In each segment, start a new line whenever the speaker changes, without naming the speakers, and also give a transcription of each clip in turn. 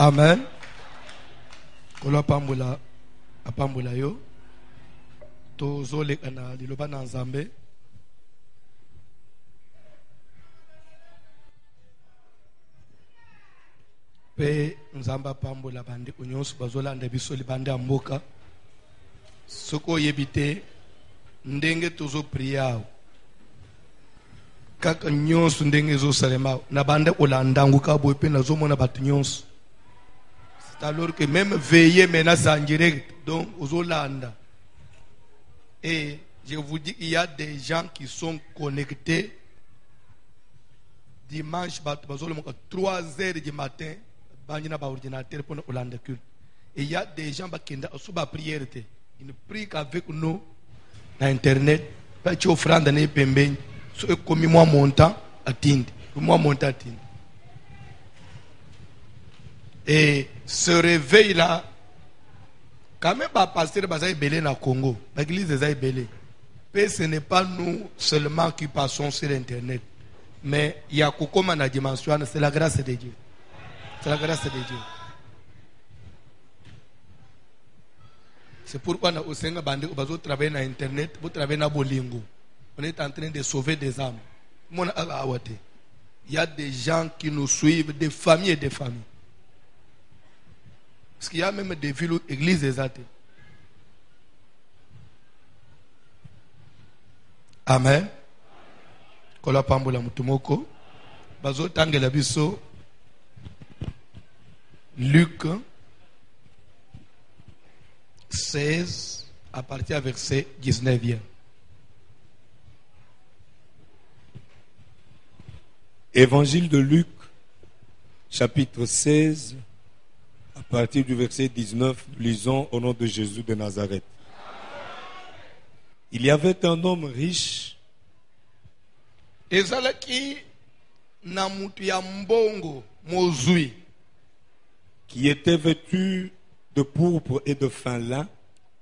Amen. Kolo pambula apambula yo. Tozole kana liloba na Nzambe. Pe Nzamba pambula bandi unyonso bazolanda biso libande mboka. Soko yebite ndenge tozo prier. Kaka nyonso ndenge zo salema na bande olandangu ka boy pe na zo mona batu nyonso. C'est alors que même veiller maintenant en direct donc aux Hollandais. Et je vous dis il y a des gens qui sont connectés dimanche 3 heures du matin banina ba ordinateur pour Hollande culte. Et il y a des gens qui sont ba prière te. Ils ne prient qu'avec nous na internet pas tu offrande na pembeni. So comme moi montant atteindre. Moi montant atteindre. Et ce réveil là, quand même pas pasteur bazaï belé na Congo, l'église bazaï belé. Mais ce n'est pas nous seulement qui passons sur internet, mais il y a comme na dimension, c'est la grâce de Dieu. C'est la grâce de Dieu. C'est pourquoi nous sommes bandés au bateau travailler na internet, vous travaillez na bolingo. On est en train de sauver des âmes. Il y a des gens qui nous suivent, des familles et des familles. Parce qu'il y a même des villes où l'église est athée. Amen. Kola pambola mutumoko. Bazo tangela biso. Luc 16 à partir du verset 19e.
Évangile de Luc, chapitre 16, à partir du verset 19, lisons au nom de Jésus de Nazareth. Il y avait un homme riche qui était vêtu de pourpre et de fin lin,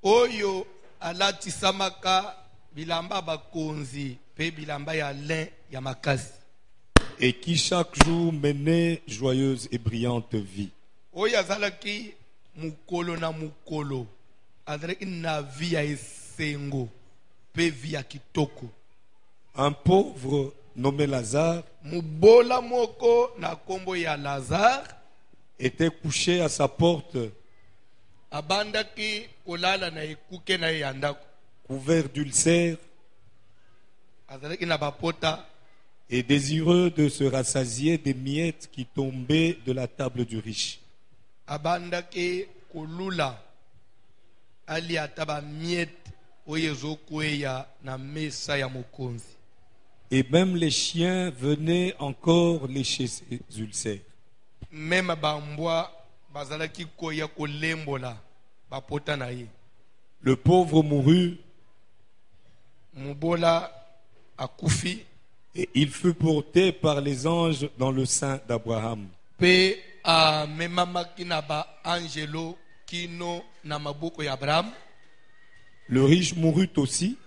oyo alatisamaka bilamba bakonzi pe bilamba ya lin ya makasi,
et qui chaque jour menait joyeuse et brillante vie.
Oyo azalaki mukolo na mukolo azalaki na vie ya esengo pe vie ya kitoko.
Un pauvre nommé Lazare
mubola moko na kombo ya Lazare
était couché à sa porte,
abandaki kolala na ekuke na ye ya ndako,
couvert d'ulcères
azalaki na bapota,
et désireux de se rassasier des miettes qui tombaient de la table du riche.
Abandaki kolula ali ataba miet oyezo kweya na mesa ya mokonzi.
Et même les chiens venaient encore lécher ses ulcères.
Même bambwa bazalaki koya kolembola bapota na ye.
Le pauvre mourut,
mubola akufi,
et il fut porté par les anges dans le sein d'Abraham.
Pe a memamaki na ba angelo kino na maboko ya Abraham.
Le riche mourut aussi,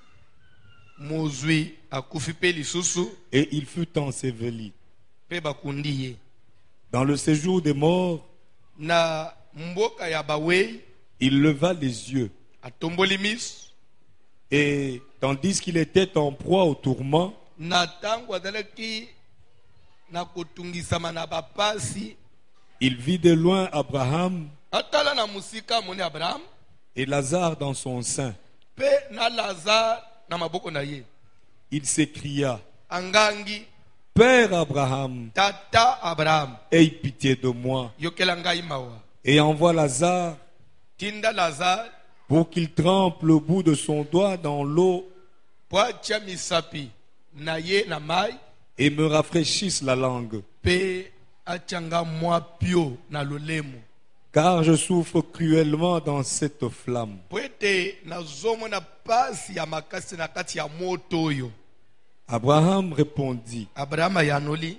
mozwi akufi pe lisusu,
et il fut enseveli.
Pe bakundi ye.
Dans le séjour des morts,
na mboka ya bawei,
il leva les yeux,
atomboli miso,
et tandis qu'il était en proie au tourment,
na tango azalaki na kotungisama na bapasi,
il vit de loin Abraham
atala na musika moni Abraham
et Lazare dans son sein.
Pe na Lazare na maboko na ye.
Il s'écria:
angangi,
Père Abraham,
tata Abraham,
aie pitié de moi
yokela ngai mawa,
et envoie Lazare
tinda Lazare
pour qu'il trempe le bout de son doigt dans l'eau
po atia misapi na ye na mai,
et me rafraîchisse la langue,
pe atianga mwa pio na lolemo,
car je souffre cruellement dans cette flamme.
Po ete nazomona pasi ya makasi na kati ya moto oyo.
Abraham répondit:
Abraham yanoli,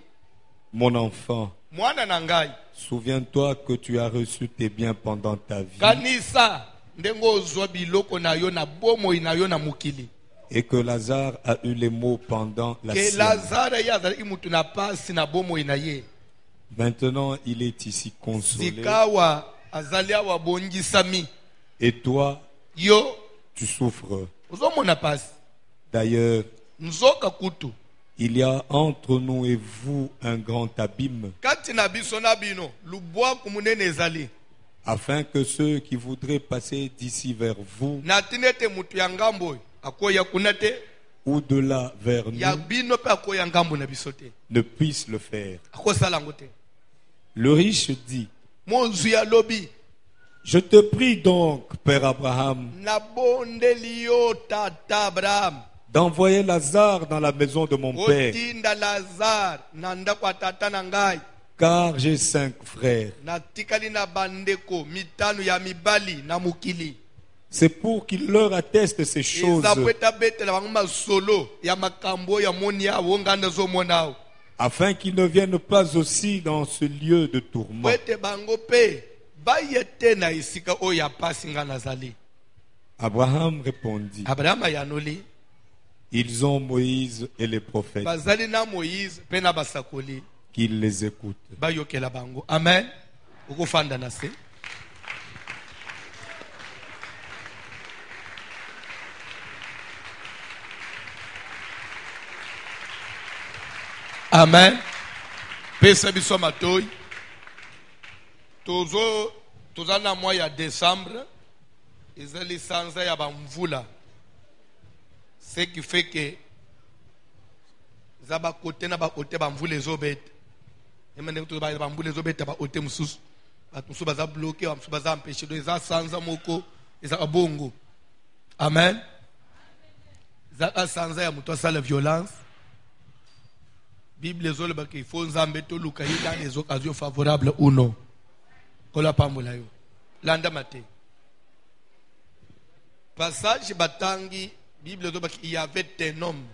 mon enfant,
mwana na ngai,
souviens-toi que tu as reçu tes biens pendant ta vie,
kanisa ndengo ozwa biloko na yo na bomoi na yo na mukili,
et que Lazare a eu les maux pendant la
ke
sienne.
Lazare ya azalaki mutu na pasi na bomoi na ye.
Maintenant, il est ici consolé.
Sikawa azalia wa bongi sami.
Et toi,
Yo,
tu souffres.
uzomona pasi.
D'ailleurs,
Nzoka kutu.
il y a entre nous et vous un grand abîme,
Kati na biso na bino, lubwa kumunene ezali.
afin que ceux qui voudraient passer d'ici vers vous
Na tinete mutu ya ngambo akoya kunate
ou de là vers
ya
nous
bino pe akoya ngambo na biso te.
ne puissent le faire.
Akosala ngo te.
Le riche dit,
Monzu ya lobi
je te prie donc, Père Abraham,
na bondeli yo tata Abraham.
d'envoyer Lazare dans la maison de mon père,
Otinda Lazare na ndako ya tata na ngai.
car j'ai 5 frères.
Na tikali na bandeko mitano ya mibali na mukili.
C'est pour qu'il leur atteste ces choses,
Eza kweta betela bango masolo ya makambo ya moni ya wonganda zo monao.
afin qu'ils ne viennent pas aussi dans ce lieu de tourment.
Kwete bango pe bayete na isika o ya pasi nga nazali.
Abraham répondit,
Abraham yanoli
ils ont Moïse et les prophètes,
bazali na Moïse pe na basakoli
qu'ils les écoutent.
bayokela bango. Amen. Ukufanda na se. Amen. Pesa biso matoi. Toza na mois ya décembre. Ezali sanza ya bamvula. Ce qui fait que zaba kote na ba kote bamvula ezobeta. Emene to ba bamvula ezobeta ba kote mususu. Batusu baza bloqué, bamsusu baza empêché. Donc eza sanza moko, eza bongo. Amen. Zaka sanza ya muto asala violence. Bible ezoloba qu'il faut nzambe toluka ye dans les occasions favorables ou non. Kola pambola yo. Landa mate. Passage batangi, Bible ezoloba qu'il y avait un homme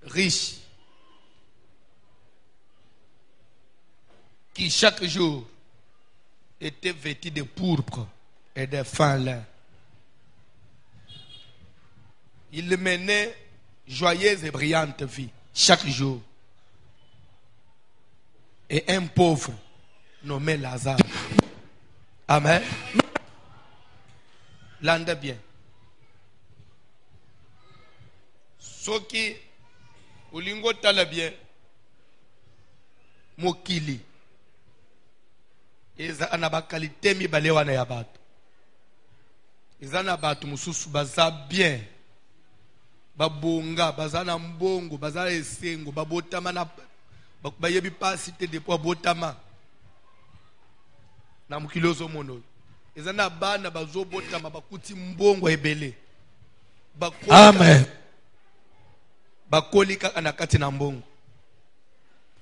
riche qui chaque jour était vêtu de pourpre et de fin lin. Il menait joyeuse et brillante vie chaque jour. Et un pauvre nommé Lazare. Amen. L'ande bien. Ce qui, ulingo tala bien, mokili. Eza anabakalité mi balewa na yabato. Eza na batu mususu baza bien. Babonga, bazana mbongo, bazana esengo, babotama na bayebi pasi te depuis botama. Na mukilozo mono. Ezana bana bazobotama bakuti mbongo ebele. Amen. Bakolika anakati na mbongo.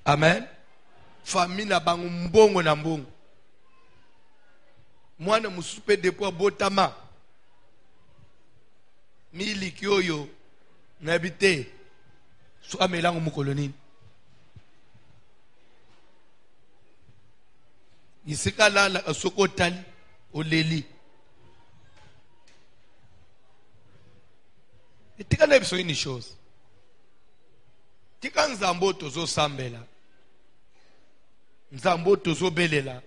Amen. Famille na bango mbongo na mbongo. Mwana musupe depuis botama. Mili kyoyo n'habité so amelango mukoloni isika lala asokotali oleli etika na biso une chose tika nzambo tozo sambela nzambo tozo belela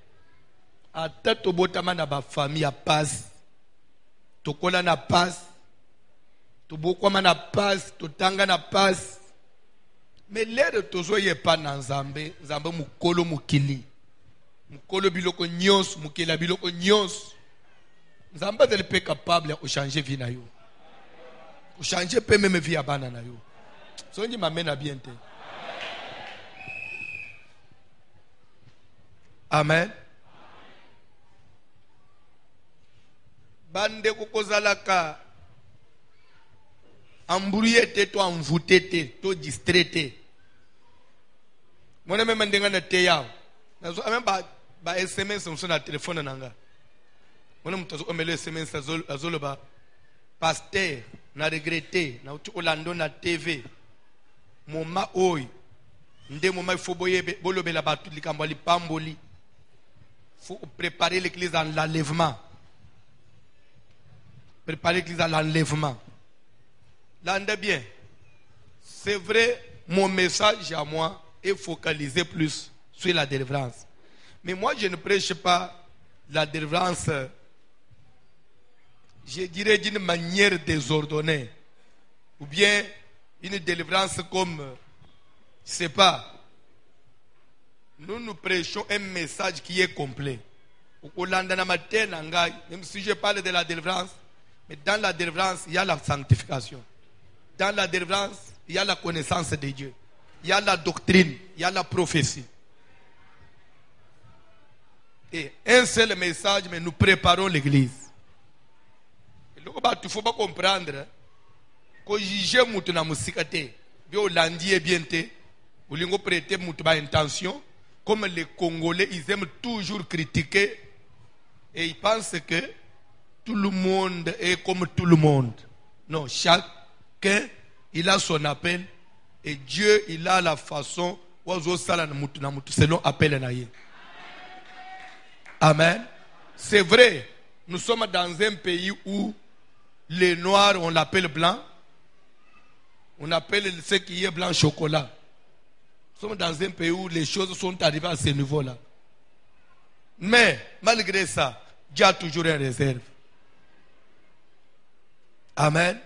ata tobotama na ba famille ya pasi tokola na pasi tobokwama na pasi totanga na pasi mais lere tozoye pa na nzambe nzambe mukolo mukili mukolo biloko nyonso mukila biloko nyonso nzambe azali pe capable ya kuchanger vie na yo kuchanger pe meme vie ya bana na yo songi mamena bien te. Amen. Bande kokozalaka embrouillé te to envoûté te to distrait te mona même ndenga na te yawo nazo même ba SMS sur na téléphone nanga mona mutazo omelo SMS azoloba pasteur na regretter na uti olando na TV moma oy nde moma il faut bolobela batu likambo lipamboli faut préparer l'église à l'enlèvement. Préparer l'église à l'enlèvement. L'ande bien. C'est vrai, mon message à moi est focalisé plus sur la délivrance. Mais moi, je ne prêche pas la délivrance, je dirais d'une manière désordonnée. Ou bien une délivrance comme, je ne sais pas. Nous prêchons un message qui est complet. Même si je parle de la délivrance, mais dans la délivrance, il y a la sanctification. Dans la délivrance, il y a la connaissance de Dieu. Il y a la doctrine, il y a la prophétie. Et un seul message, mais nous préparons l'église. Il ne faut pas comprendre que juger mutu na musikate, bien landie bien te, ou lingo prêter mutu ba intention, comme les Congolais, ils aiment toujours critiquer et ils pensent que tout le monde est comme tout le monde. Non, chacun il a son appel et Dieu il a la façon selon appel na ye. Amen. C'est vrai, nous sommes dans un pays où les noirs on l'appelle blanc, on appelle ce qui est blanc chocolat. Nous sommes dans un pays où les choses sont arrivées à ce niveau-là. Mais malgré ça, Dieu a toujours une réserve. Amen.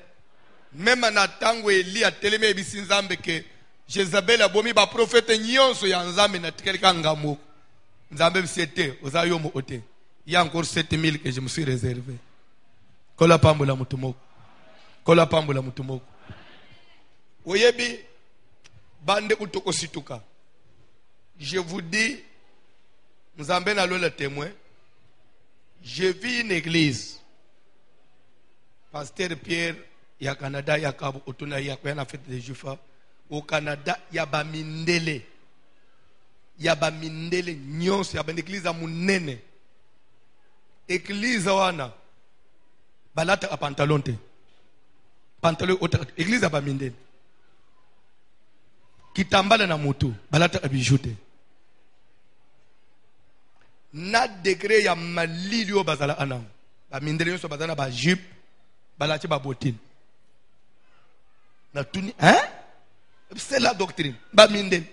Même en attendant Élie a télémé bisinzambe que Jézabel a bomi ba prophète nyonso ya nzambe na quelqu'un ngamo. Nzambe msiete ozayo mo ote. Il y a encore 7000 que je me suis réservé. Kola pambola mutumoko. Kola pambola mutumoko. Oyebi bande utoko situka. Je vous dis, Nzambe na le témoin. Je vis une église. Pasteur Pierre, il y a Canada, il y a Cabo, il y a la fête des Juifs. Au Canada, il y a Bamindele. Il y a Bamindele, Nyons, il y a une église à Mounene. Église wana. Balata a pantalon te. Pantalon église à Bamindele. Kitambala na moto, balata a bijoute. Na degré ya malili o bazala anam. Bamindele so bazana ba jupe. Balati ba botine. Na tuni, hein? C'est la doctrine. Ba minden.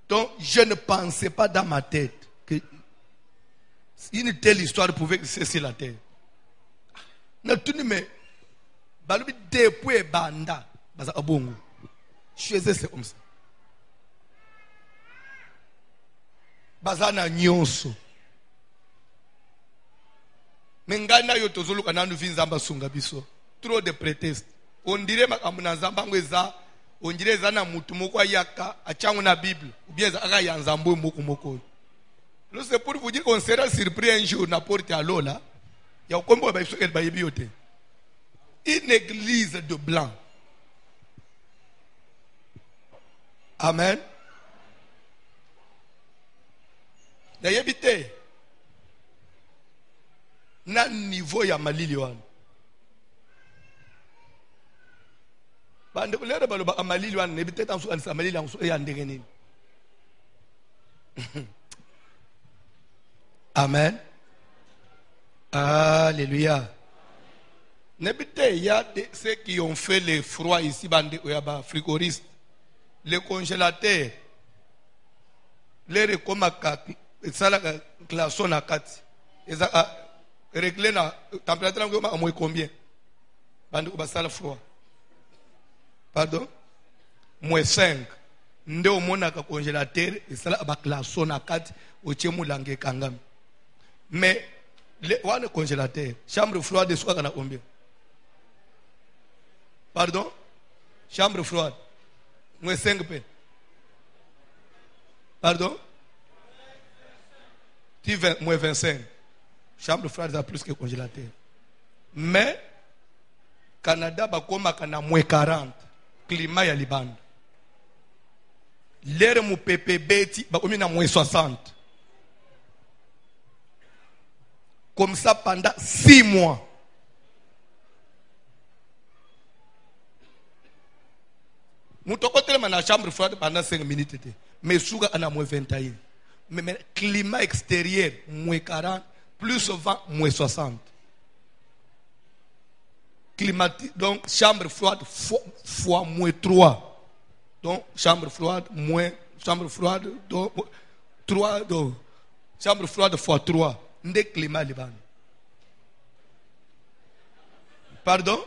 Donc, je ne pensais pas dans ma tête que une telle histoire pouvait cesser la terre. Na tuni me balubi depuis banda baza abongo. Je faisais c'est comme ça. Bazana nyonso. Mengana yo tozolo kana nu vinzamba sunga biso. Trop de prétextes. On dirait makamuna nzamba ngweza, on dirait zana mutu moko yaka achangu na Bible ou bien aka ya nzambo moko moko. Là c'est pour vous dire qu'on sera surpris un jour na porte à l'ola. Ya kombo ba biso et ba yebiote. Une église de blanc. Amen. Na yebite. Na niveau ya malili wana. Bande kulere baloba amalili wana ne biteta nso anisa malili nso ya ndenge nini. Amen. Alléluia. Ne bite il y a ceux qui ont fait les froids ici bande oyaba frigoriste. Les congélateurs. Les rekomaka sala glaçon na kati. Eza régler la température à moins combien? Bande basala froid. Pardon? Moins 5. Nde au mona ka congélateur et sala ba glaçon na kati o chemu langue kangam. Mais le wane congélateur, chambre froide soit kana combien? Pardon? Chambre froide. Moins 5 p. Pardon? Moins 25. Chambre froide a plus que congélateur. Mais Canada bakoma kana moins 40. Climat ya Liban. L'air mu PPB bakomi na moins 60. Comme ça pendant 6 mois. Mutoko tellement na chambre froide pendant 5 minutes. Mais souga ana moins 21. Mais climat extérieur moins 40. Plus vent, moins 60. Climatique, donc chambre froide, fois moins 3. donc chambre froide, moins, chambre froide, donc 3, donc chambre froide fois 3. Ndé climat liban. Pardon?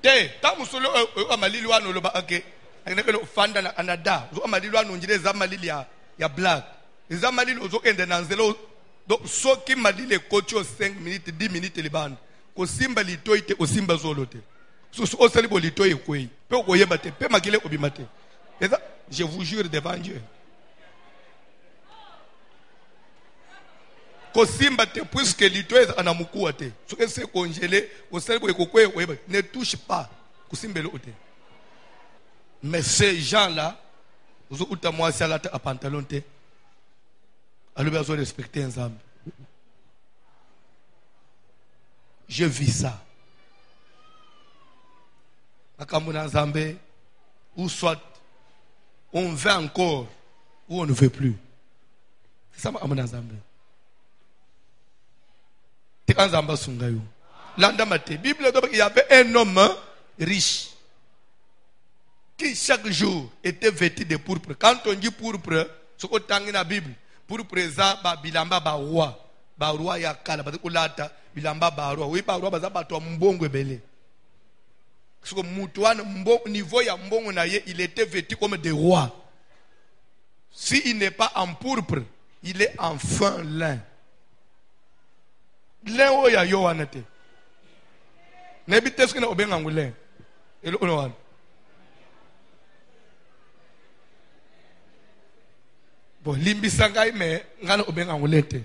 Te, tamu solo amalili wano loba ake. Akene fanda na anada. Zo amalili wano njire za malili ya black. Za malili ozo kende nanzelo. Donc soki malili kocho 5 minutes, 10 minutes liban. Ko simba litoi te, ko simba zolo te. So osali bo litoi kwei. Pe okoyeba te, pe makile obimate. Je vous jure devant Dieu. Kosimba te puisque l'itoise anamukua te. Ce que c'est congelé, ne touche pas. Kosimbele ote. Mais ces gens-là, vous avez moi ça à pantalon te. Alors besoin de respecter un homme. Je vis ça. Akamuna Nzambe, ou soit on veut encore ou on ne veut plus. C'est ça Akamuna Nzambe. La Bible, il y avait un homme riche qui chaque jour était vêtu de pourpre. Quand on dit pourpre, ce qu'on tang dans la Bible, pourpre ça, bilamba ba roi ya kala, parce que lata bilamba ba roi. Oui, ba roi baza ba to mbongo belé. Parce que mutuana mbongo niveau ya mbongo na ye, il était vêtu comme des rois. Si il n'est pas en pourpre, il est en fin lin. Len o ya yo wanate ne bi teske na obenga ngule elo ono wan bon limbi sangai me ngana obenga ngule te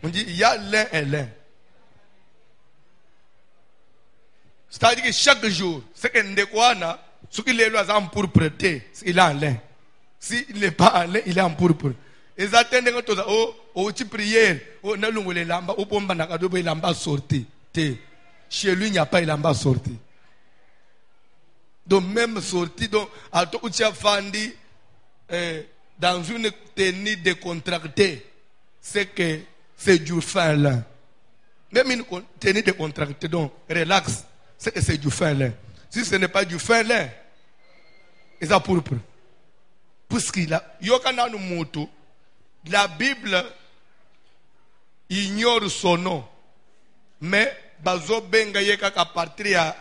mundi ya len et len, c'est-à-dire que chaque jour ce que ndekwana ce qu'il est là pour prêter il est en lin, si il n'est pas en lin il est en pourpre. Et ça tende que toi oh tu prières oh na lungole lamba oh pomba na kadobo lamba sorti te chez lui il n'y a pas lamba sorti, donc même sorti donc à toi tu as fandi dans une tenue décontractée, c'est que c'est du fin là, même une tenue décontractée donc relax, c'est que c'est du fin là. Si ce n'est pas du fin là, c'est ça pourpre puisqu'il a yokana no moto. La Bible ignore son nom, mais bazo benga yeka ka partir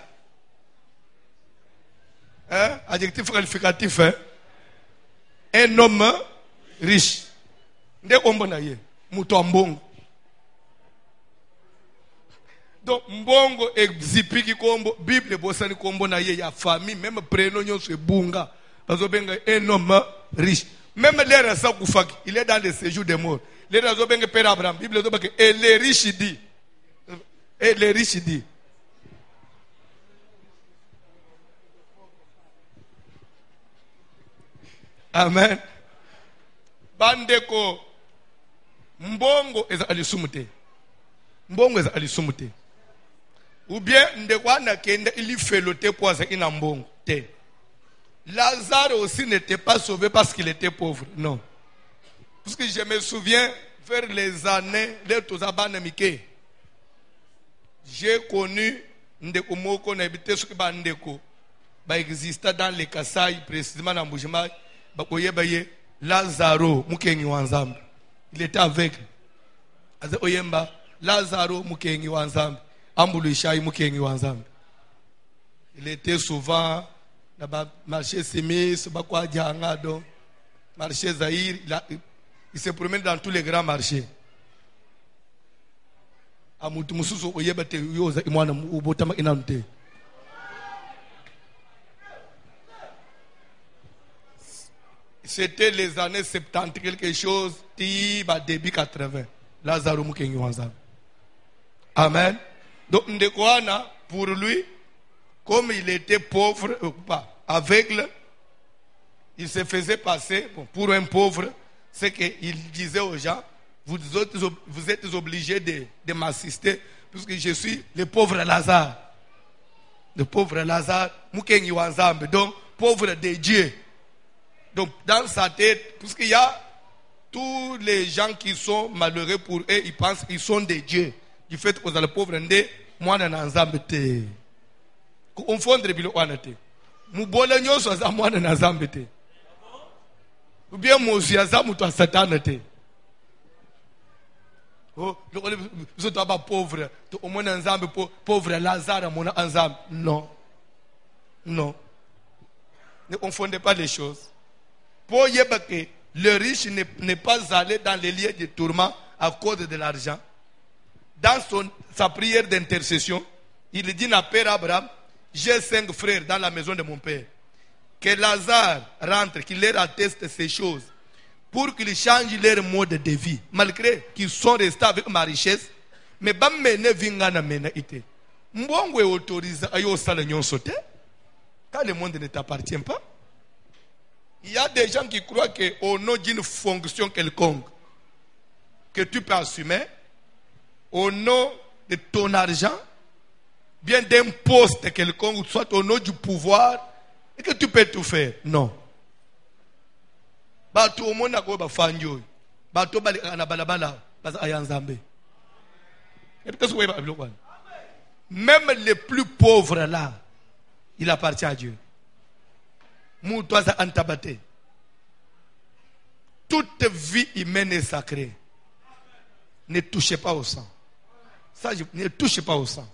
adjectif qualificatif un homme riche. Nde kombo na ye muto mbongo. Donc mbongo exipiki kombo Bible bosani kombo na ye ya famille, même prénom nyonso bunga bazo benga un homme riche. Même l'air ça koufaki, il est dans le séjour des morts. Les razo benga père Abraham, Bible zo bake et les riches dit. Et les riches dit. Amen. Bandeko mbongo eza alisumute. Mbongo eza alisumute. Ou bien ndekwa na kende ili felote poisa ina mbongo te. Lazare aussi n'était pas sauvé parce qu'il était pauvre. Non. Parce que je me souviens, vers les années, j'ai connu Ndeko Moko, n'habitait sur Bandeko. Bah, existait dans les Kassai, précisément dans Boujima, Lazaro, Mukengi Wanzambe. Il était avec. Oyemba, Lazaro, Mukengi Wanzambe. Ambuluishai, Mukengi Wanzambe. Il était souvent dans marché Simis, marché Zahir, il se promène dans tous les grands marchés. C'était les années 70 quelque chose, début 80. Lazaro Mukengi Wanzambe. Amen. Donc Ndekwana, pour lui, comme il était pauvre, pas aveugle, il se faisait passer pour un pauvre. C'est qu'il disait aux gens, vous êtes obligés de m'assister, puisque je suis le pauvre Lazare. Le pauvre Lazare, Mukengi Wanzambe, donc pauvre de Dieu. Donc dans sa tête, puisqu'il y a tous les gens qui sont malheureux pour eux, ils pensent qu'ils sont des dieux. qui fait aux le pauvre ndé moi na nzambe te ko confondre bilo wana te mubola nyonso aza mwana na nzambe te ou bien mozi aza mutu a satana te oh le to ba pauvre to o mwana nzambe pauvre Lazare mona nzambe non ne confondez pas les choses. Pour yebake le riche n'est pas allé dans les lieux de tourment à cause de l'argent. Dans sa prière d'intercession, il dit à Père Abraham, j'ai 5 frères dans la maison de mon père. Que Lazare rentre, qu'il leur atteste ces choses, pour qu'ils changent leur mode de vie, malgré qu'ils sont restés avec ma richesse. Mais bamene vingana mena ite. Mbongwe autorise ayo sala nyonso te. Quand le monde ne t'appartient pas. Il y a des gens qui croient qu'au nom d'une fonction quelconque que tu peux assumer, au nom de ton argent, bien d'un poste quelconque, soit au nom du pouvoir, et que tu peux tout faire. Non. Même les plus pauvres là, il appartient à Dieu. Toute vie humaine est sacrée. Ne touchez pas au sang. Ça, ne touchez pas au sang.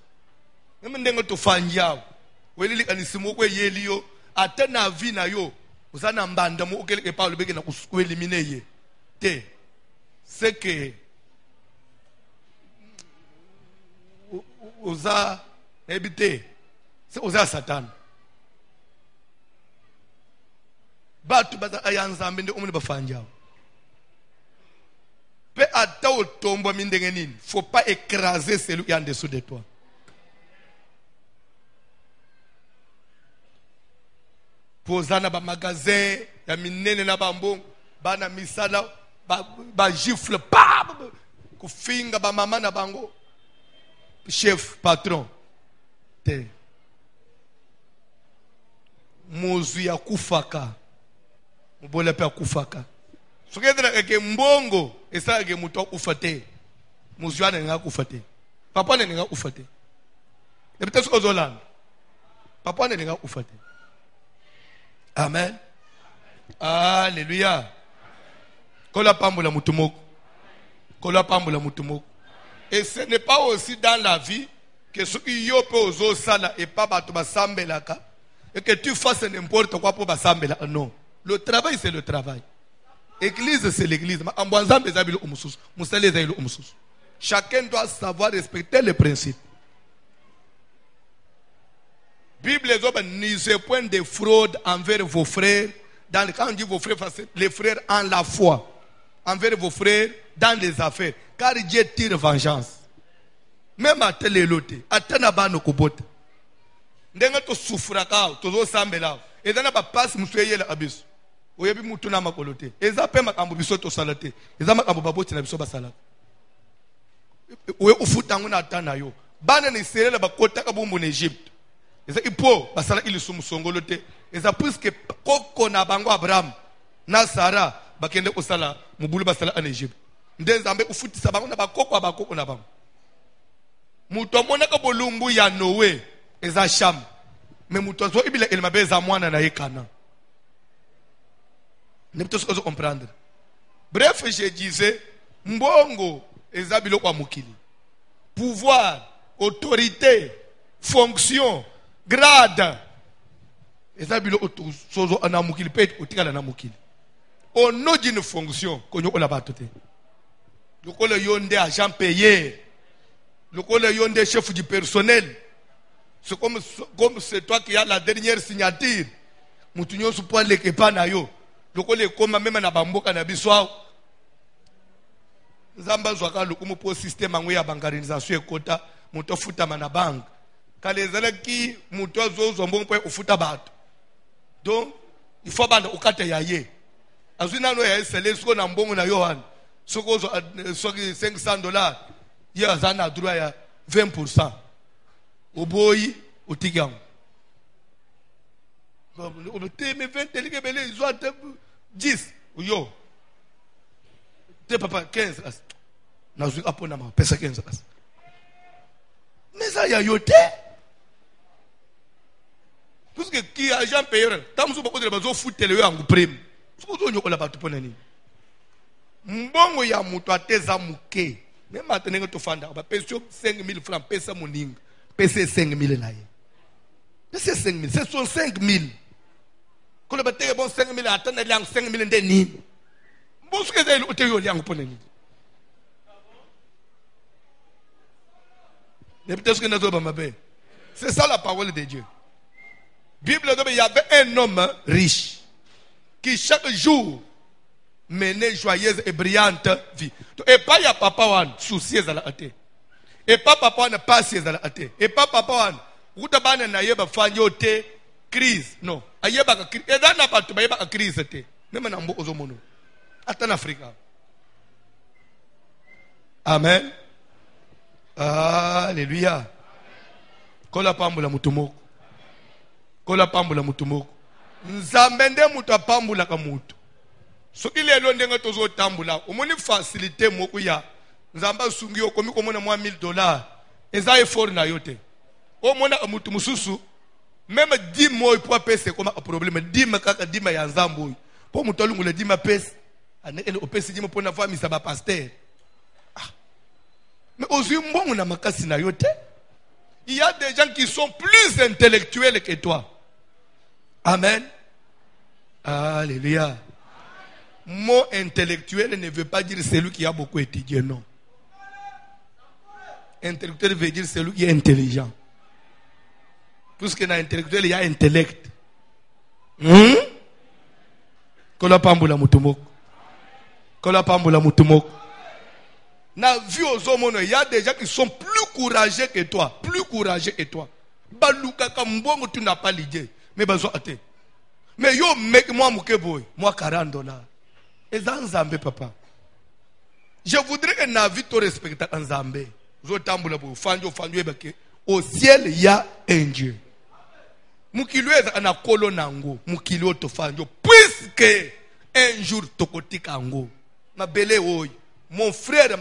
C'est que oza ebité c'est oza Satan. Batu baza ayanzambe nde omune bafanja. Pe ata otombo mindenge nini, faut pas écraser celui qui est en dessous de toi. Posana ba magasin ya minene na bambongo bana misala ba gifle pa kufinga ba mama na bango chef patron te mozu ya kufaka mbola pe kufaka sokendra ke mbongo esa ke muto kufate mozu ana nga kufate papa ne nga kufate e peut-être ozolan papa ne nga kufate. Amen. Alléluia. Kola pambula mutumoko. Kola pambula mutumoko. Et ce n'est pas aussi dans la vie que ce qui yo peut ozo sala et pas bato basambelaka et que tu fasses n'importe quoi pour basambela. Non. Le travail c'est le travail. Église c'est l'église. Chacun doit savoir respecter les principes. Bible n'y se point de fraude envers vos frères. Quand on dit vos frères, les frères en la foi. Envers vos frères dans les affaires. Car Dieu tire vengeance. Même à tel éloté. À tel abano kobote. Ndenga to souffra kao. Tozo sambela. Et dans la passe moussoye la abis. Oyebi mutuna makolote. Et ça peut makambo biso to salate. Et ça makambo baboti na biso basala. Oye ufutangu na atana yo. Bana ni serela bakota kabumbu en Égypte. Et ça il faut basala il sum songolote. Et ça puisque koko na bango Abraham na Sarah bakende osala mubulu basala en Égypte. Ndenzambe ufutisa bango na bakoko abakoko na bango. Muto mona ka bolumbu ya Noé eza Sham. Mais muto zo ibile el mabeza mwana na Ekana. Ne peut pas comprendre. Bref, je disais mbongo eza biloko ya mukili. Pouvoir, autorité, fonction, grade. Eza biloko sozo ana mukili peut otikala na mukili. Au nom d'une fonction, konyo la batote. Lokole yonde agent payé. Lokole yonde chef du personnel. C'est comme c'est toi qui as la dernière signature. Mutunyo su point leke pa na yo. Lokole koma même na bamboka na biswa. Zamba zwaka lokumo po système ango ya bankarisation ekota muto futa mana bank. Kalezala ki muto zozo mbongo po ufuta bato. Donc il faut banda ukate ya ye. Azuna no ya sele siko na mbongo na Yohan. Soko zo $500. Ya zana droit ya 20%. Oboyi otigam. On te me 20 telike bele zo 10 yo. Te papa 15 as. Na zo apona ma pesa 15 as. Mais ça y a yoté. Parce que qui a Jean payeur, tant que vous avez foutu le en prime. Ce que vous avez la battu pour nani. Mbongo ya mutu ateza muke. Même maintenant tu fanda, ba pension 5 000 francs, pesa moning, pesa 5 000 là. Pesa 5 000, ce sont 5 000. Quand le bataille bon 5 000, attendez là 5 000 ndeni. Bon ce que vous avez eu liang pour nani. C'est ça la parole de Dieu. Bible dit il y avait un homme riche qui chaque jour menait joyeuse et brillante vie. Et pas il y a papa wan souci à la ate. Et pas papa wan passe à la ate. Et pas papa wan utabana na yeba fanyote crise. Non, ayeba ka crise. Et dans na pas tu ba yeba ka crise te. Même na mbo ozomono. Ata en Afrique. Amen. Alléluia. Kola pambula mutumoko. Kola pambula mutumoko. Nzambe nde mutu apambula ka mutu. Soki lelo ndenge tozo tambula, omoni facilité moko ya nzamba sungi okomi komona mwa $1000. Eza effort na yote. Omona mutu mususu même 10 mois pour pese comme un problème 10 kaka 10 ya nzambo. Po mutu alungula 10 pese. Ane opesi 10 pour na famille ça ba pasteur. Mais aux humains, il y a des gens qui sont plus intellectuels que toi. Amen. Alléluia. Mot intellectuel ne veut pas dire celui qui a beaucoup étudié, non. Intellectuel veut dire celui qui est intelligent. Puisque dans l'intellectuel, il y a intellect. Kola pambula mutumoko. Kola pambula mutumoko. Na vie aux hommes, il y a des gens qui sont plus courageux que toi. Plus courageux que toi. Baluka kambongo tu n'as pas l'idée. Mais bazo ate. Mais yo mec moi boy, moi $40. Et ça Nzambe papa. Je voudrais que na vie to respecte Nzambe. Zo tambula bo fanjo ebake. Au ciel il y a un Dieu. Mukilo eza na kolo nango, mukilo to fanjo puisque un jour tokotika ngo. Mabele oyo. Mon frère,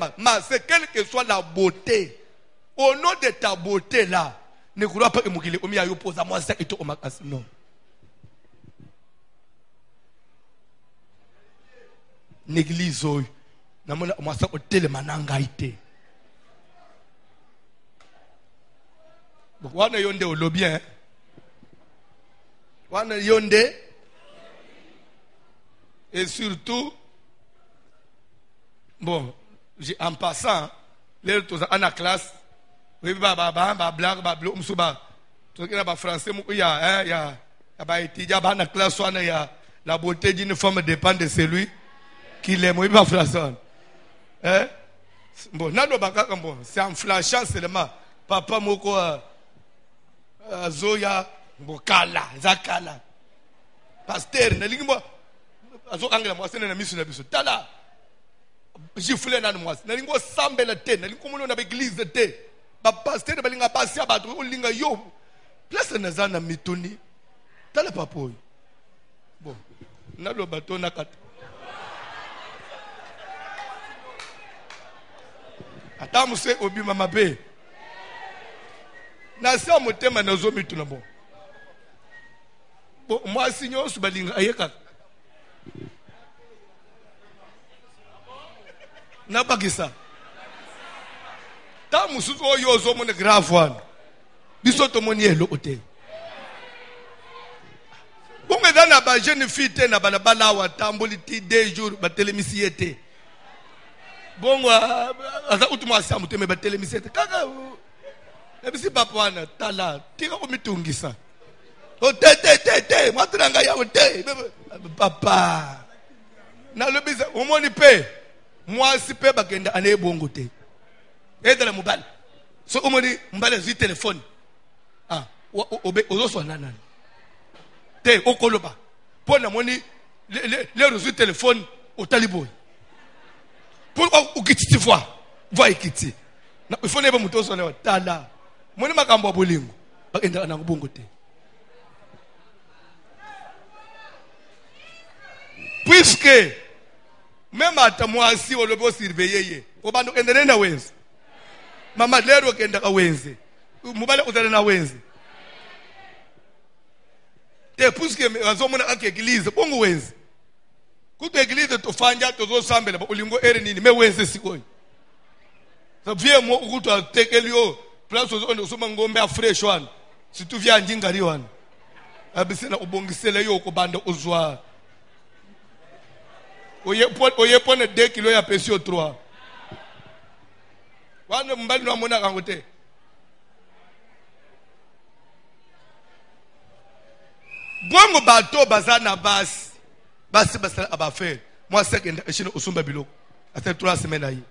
c'est quelle que soit la beauté, au nom de ta beauté là, ne crois pas que Mukile Omi a opposé à moi ça et tout au makas. Non. L'église, moi ça au télémanangaïté. Donc, on a yonde au lobby, hein. On a yonde. Et surtout, bon, en passant, les tous en la classe, oui, français, il y a la classe, la beauté d'une femme dépend de celui qui l'aime, oui, pas français. Bon, c'est en flashant seulement. Papa moko Zoya, Bokala, Zakala. Pasteur, Nelingbo, Azo Angela, moi, c'est un ami sur la biso. Tala. Gifle na moi nalingo sambela te nalingo mono na église te ba pasteur balinga pasi abatu olinga yo place na zana mituni tala papoy bon na lo bato na kata ata muse obi mama be na sa motema na zo mituna bon moi sinyo su balinga ayeka na bagisa ta mususu oyo zo mo ne grave one biso to moni elo ote bonga dana ba jeune fille te na balabala wa tamboli ti 2 jours ba telemisi ete bonga asa utuma samu te me ba telemisi ete kaka e bisi papa wana tala tika ko mitungisa o te matranga ya o te papa na le bisa o moni pe moi si pe bagenda ane bongo te edala mobile so omoni mbale zi téléphone obe ozo nana te okoloba pona moni le reçu téléphone au taliboy pour ukititi voix ikiti na ifone ba muto so na tala moni makambo bolingo bagenda na bongo te puisque même à moi si on le veut surveiller au bando endene na wenze mama lero kenda ka wenze mobali o tsala na wenze te puske azomona ake église bongo wenze kuto église to fanja to zo sambela ba ulingo ere nini me wenze sikoyi sa vie mo ukuto atekelio place ozo soma ngombe a fresh one si tu via njingari one abisena ubongisele yo ko banda uzwa oye pone 2 kilo ya pesio 3 wana mbali no mona kangote bongo bato bazana basi basala abafaire moi second eshino usumba biloko ata 3 semaines ayi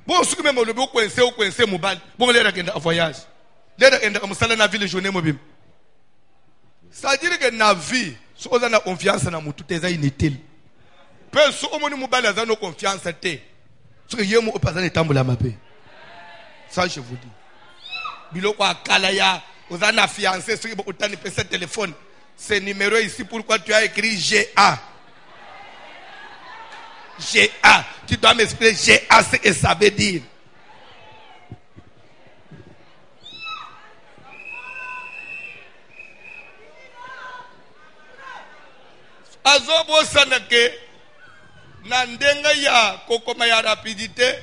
bon suku même le coincé mobile bon lera kenda voyage lera kenda musala na ville journée mobile ça dire que na vie so ozana confiance na mutu teza inutile pe so omoni mobile azana confiance te so que yemo opazana tambola mabe ça je vous dis biloko akala ya ozana fiancé so que utani pesa téléphone ce numéro ici pourquoi tu as écrit GA GA, tu dois m'expliquer GA ce que ça veut dire. Azobo sanake nandenga ya kokoma ya rapidité.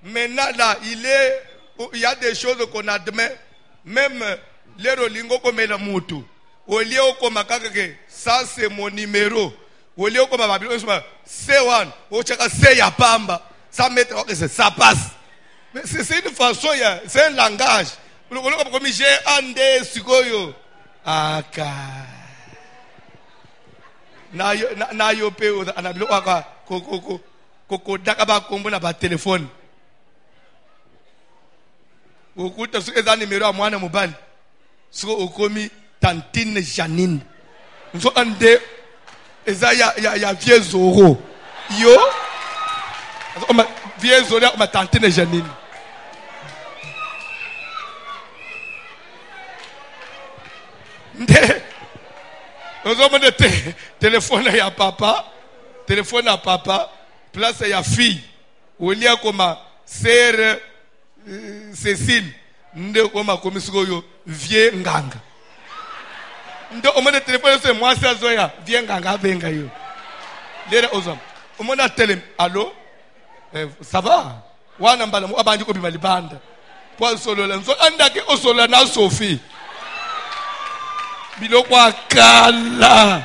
Maintenant là, il y a des choses qu'on admet, même les rolingo comme la mutu. Au lieu comme kakake, ça c'est mon numéro. Au lieu comme c'est one, au chaka c'est ya pamba, ça met ça passe. Mais c'est une façon, c'est un langage. Comme j'ai andé sikoyo, aka. Na yo pe anabilo aka koko dakaba kombo na ba téléphone. Okuta su eza numéro a mwana mobali. Suko okomi tantine Janine. Nso ande eza ya vieux Zoro. Yo. Vieux Zoro ma tantine Janine. Nde. Ozo mone téléphone ya papa. Téléphone à papa. Place ya fille. Olia koma sœur Cécile. Nde koma komisiko yo vieux nganga. Nde omone téléphone c'est moi ça zoya vieux nganga benga yo. Lera ozom. Omona télé allô? Ça va? Wana mbala mu abandi ko bimali banda. Kwa solo la nso andake osola na Sophie. Biloko akala.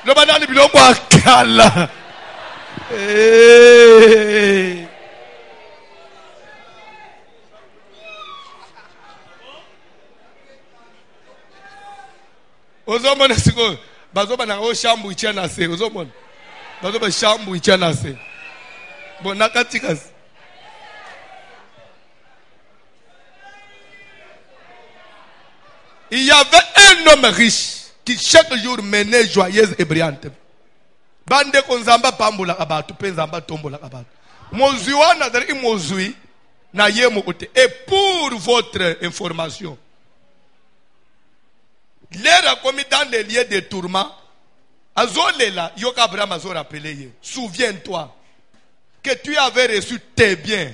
Loba nani biloko akala. Eh. Ozomona siko bazoba na oshambu ichana se ozomona bazoba shambu ichana se bonakatikas il y avait un homme riche qui chaque jour menait joyeuse et brillante bande konzamba pambula abatu penzamba tombola abatu mozui wana dari mozui na yemo kote. Et pour votre information, l'air commis dans les lieux de tourment, Azolela, Yoka Abraham Azo rappelé, souviens-toi que tu avais reçu tes biens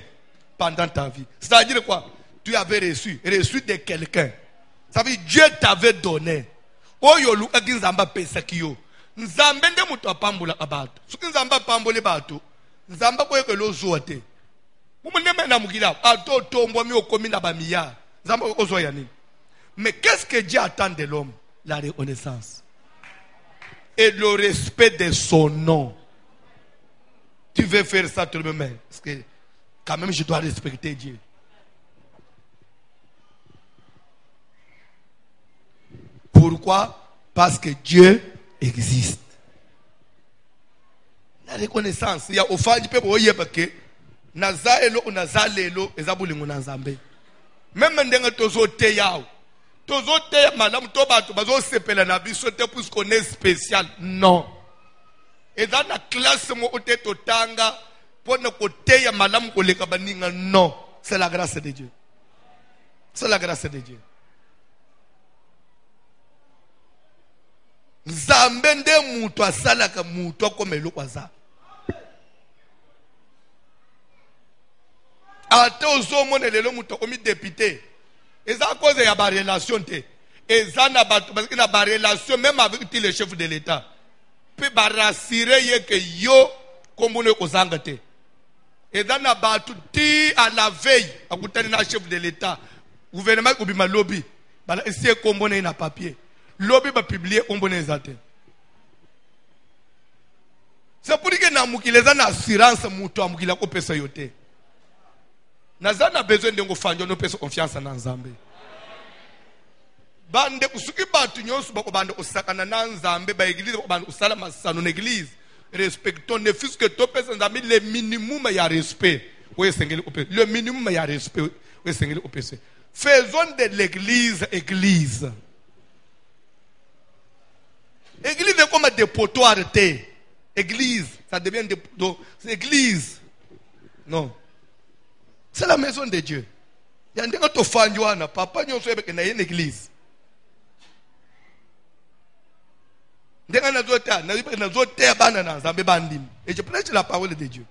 pendant ta vie. C'est-à-dire quoi? Tu avais reçu de quelqu'un. Ça veut dire Dieu t'avait donné. Oyolu aginzamba pesakio. Nzambe nde mutu apambula abatu. Suki nzamba pambole batu. Nzamba koyeke lozoate. Mumene na mugila ato tombo mi okomi na bamiya. Nzamba ozoya nini? Mais qu'est-ce que Dieu attend de l'homme? La reconnaissance. Et le respect de son nom. Tu veux faire ça toi-même. Parce que quand même je dois respecter Dieu. Pourquoi? Parce que Dieu existe. La reconnaissance. Il y a au fond du peuple parce que Nazaelo ou Nazalelo ezabulingo Nazambe. Même ndenga tozo te yao. Tozo te madame toba to bazo sepela na biso te pour qu'on est spécial. Non. Et dans la classe mo ote totanga pour ne côté ya madame ko leka baninga non. C'est la grâce de Dieu. C'est la grâce de Dieu. Nzambe nde mutu asalaka mutu comme eloko aza. ate ozomona lelo muto omi député eza cause ya ba relation te eza na bato parce que na ba relation même avec le chef de l'état pe ba rassurer ye que yo kombone kozanga te eza na bato ti à la veille akutani na chef de l'état gouvernement ko bima lobby bala essayer kombone na papier lobby ba publier kombone ezate. C'est pour dire que na mukile eza na assurance muto amukila ko pesa yote nazana besoin de ngofanja no pesa confiance na Nzambe bande kusuki batu nyonso bako bande osakana na Nzambe ba église bako bande osala masano na église respectons ne fût que to pesa Nzambe le minimum ya respect oyesengeli opesa le minimum ya respect oyesengeli opesa faisons de l'église église est comme des potoirs de église ça devient des église non. C'est la maison de Dieu. Il y a un autre fan Johanna, papa n'y a pas une église. Et je prêche la parole de Dieu.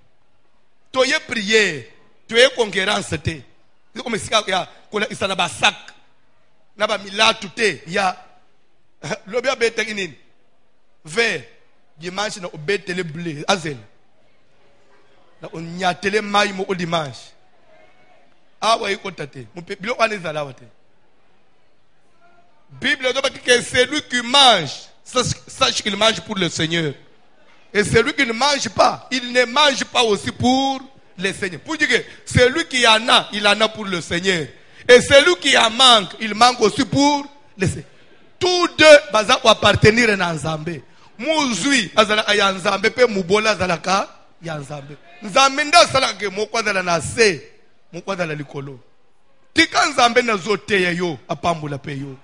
Tu es prié, tu es conquérance. C'est comme si il y a un sac. Il y a il y a l'objet bétérinin. Vert, dimanche, on a bête le blé, azel. On y a télé maï au dimanche. Ah ouais, écoutez, mon peuple, Bible dit que celui qui mange, sache qu'il mange pour le Seigneur. Et celui qui ne mange pas, il ne mange pas aussi pour le Seigneur. Pour dire que celui qui en a, il en a pour le Seigneur. Et celui qui en manque, il manque aussi pour le Seigneur. Tous deux, baza appartenir à Nzambe. Muzui, azalaka ya Nzambe, pe mubola azalaka ya Nzambe. Nzambe nda salaka moko azala na se. Mukwadala likolo tika Nzambe na zote ya yo apambula pe yo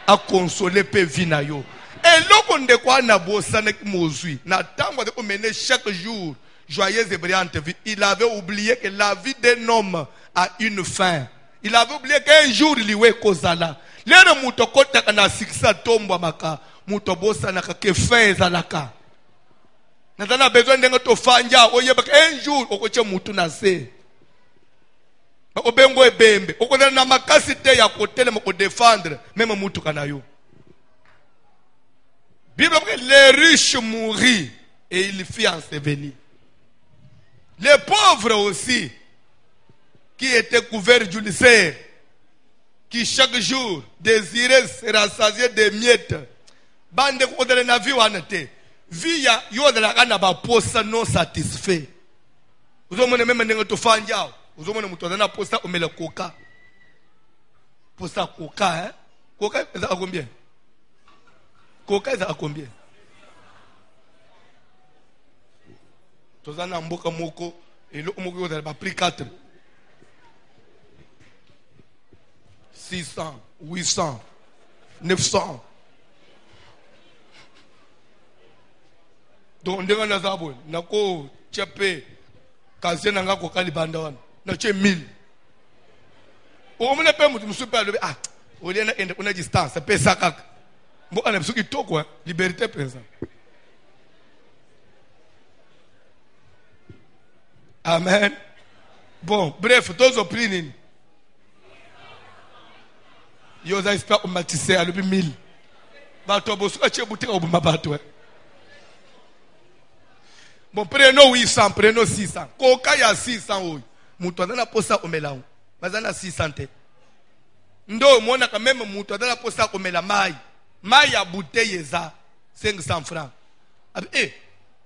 a consoler pe vina yo eloko ndekwa na bosana ki mozui na tango de mener chaque jour joyeuse et brillante vie. Il avait oublié que la vie d'un homme a une fin. Il avait oublié qu'un jour il y kozala lero muto kota na sikisa tombo maka muto bosana ka ke fin zalaka na besoin de to fanja oyeba un jour okoche mutu na se obengo ebembe okozala na makasi te ya kotelema ko défendre même mutu kana yo. Bible dit que les riches mourirent et il fit ensevelir. Les pauvres aussi qui étaient couverts d'ulcères, qui chaque jour désiraient se rassasier des miettes, bande kodala na vie wana te vie ya yo de la kana ba posa non satisfait. Vous avez même ndenge to fanja. Vous avez un posta au mele coca. Posta coca, hein? Coca, c'est à combien? Coca, c'est à combien? Tu as un mboka moko et le moko a pris 4. 600, 800, 900. Donc, on a un nako tchapé, kaze nanga coca libanda wana. Na che 1000. O mona pe mutu musupe alobe ah oliana ende una distance pesa kaka. Mbo ana msuki toko liberté présent. Amen. Bon, bref, tous au prix nini. Yo za espère matisse alobi 1000. Ba to bosu ache butika obuma bato. Bon, prenons 800, prenons 600. Coca ya 600 oyo. Mutu adana posa omelango bazana 600 ndo mona quand même mutu adana posa omela mai ya bouteille eza 500 francs abi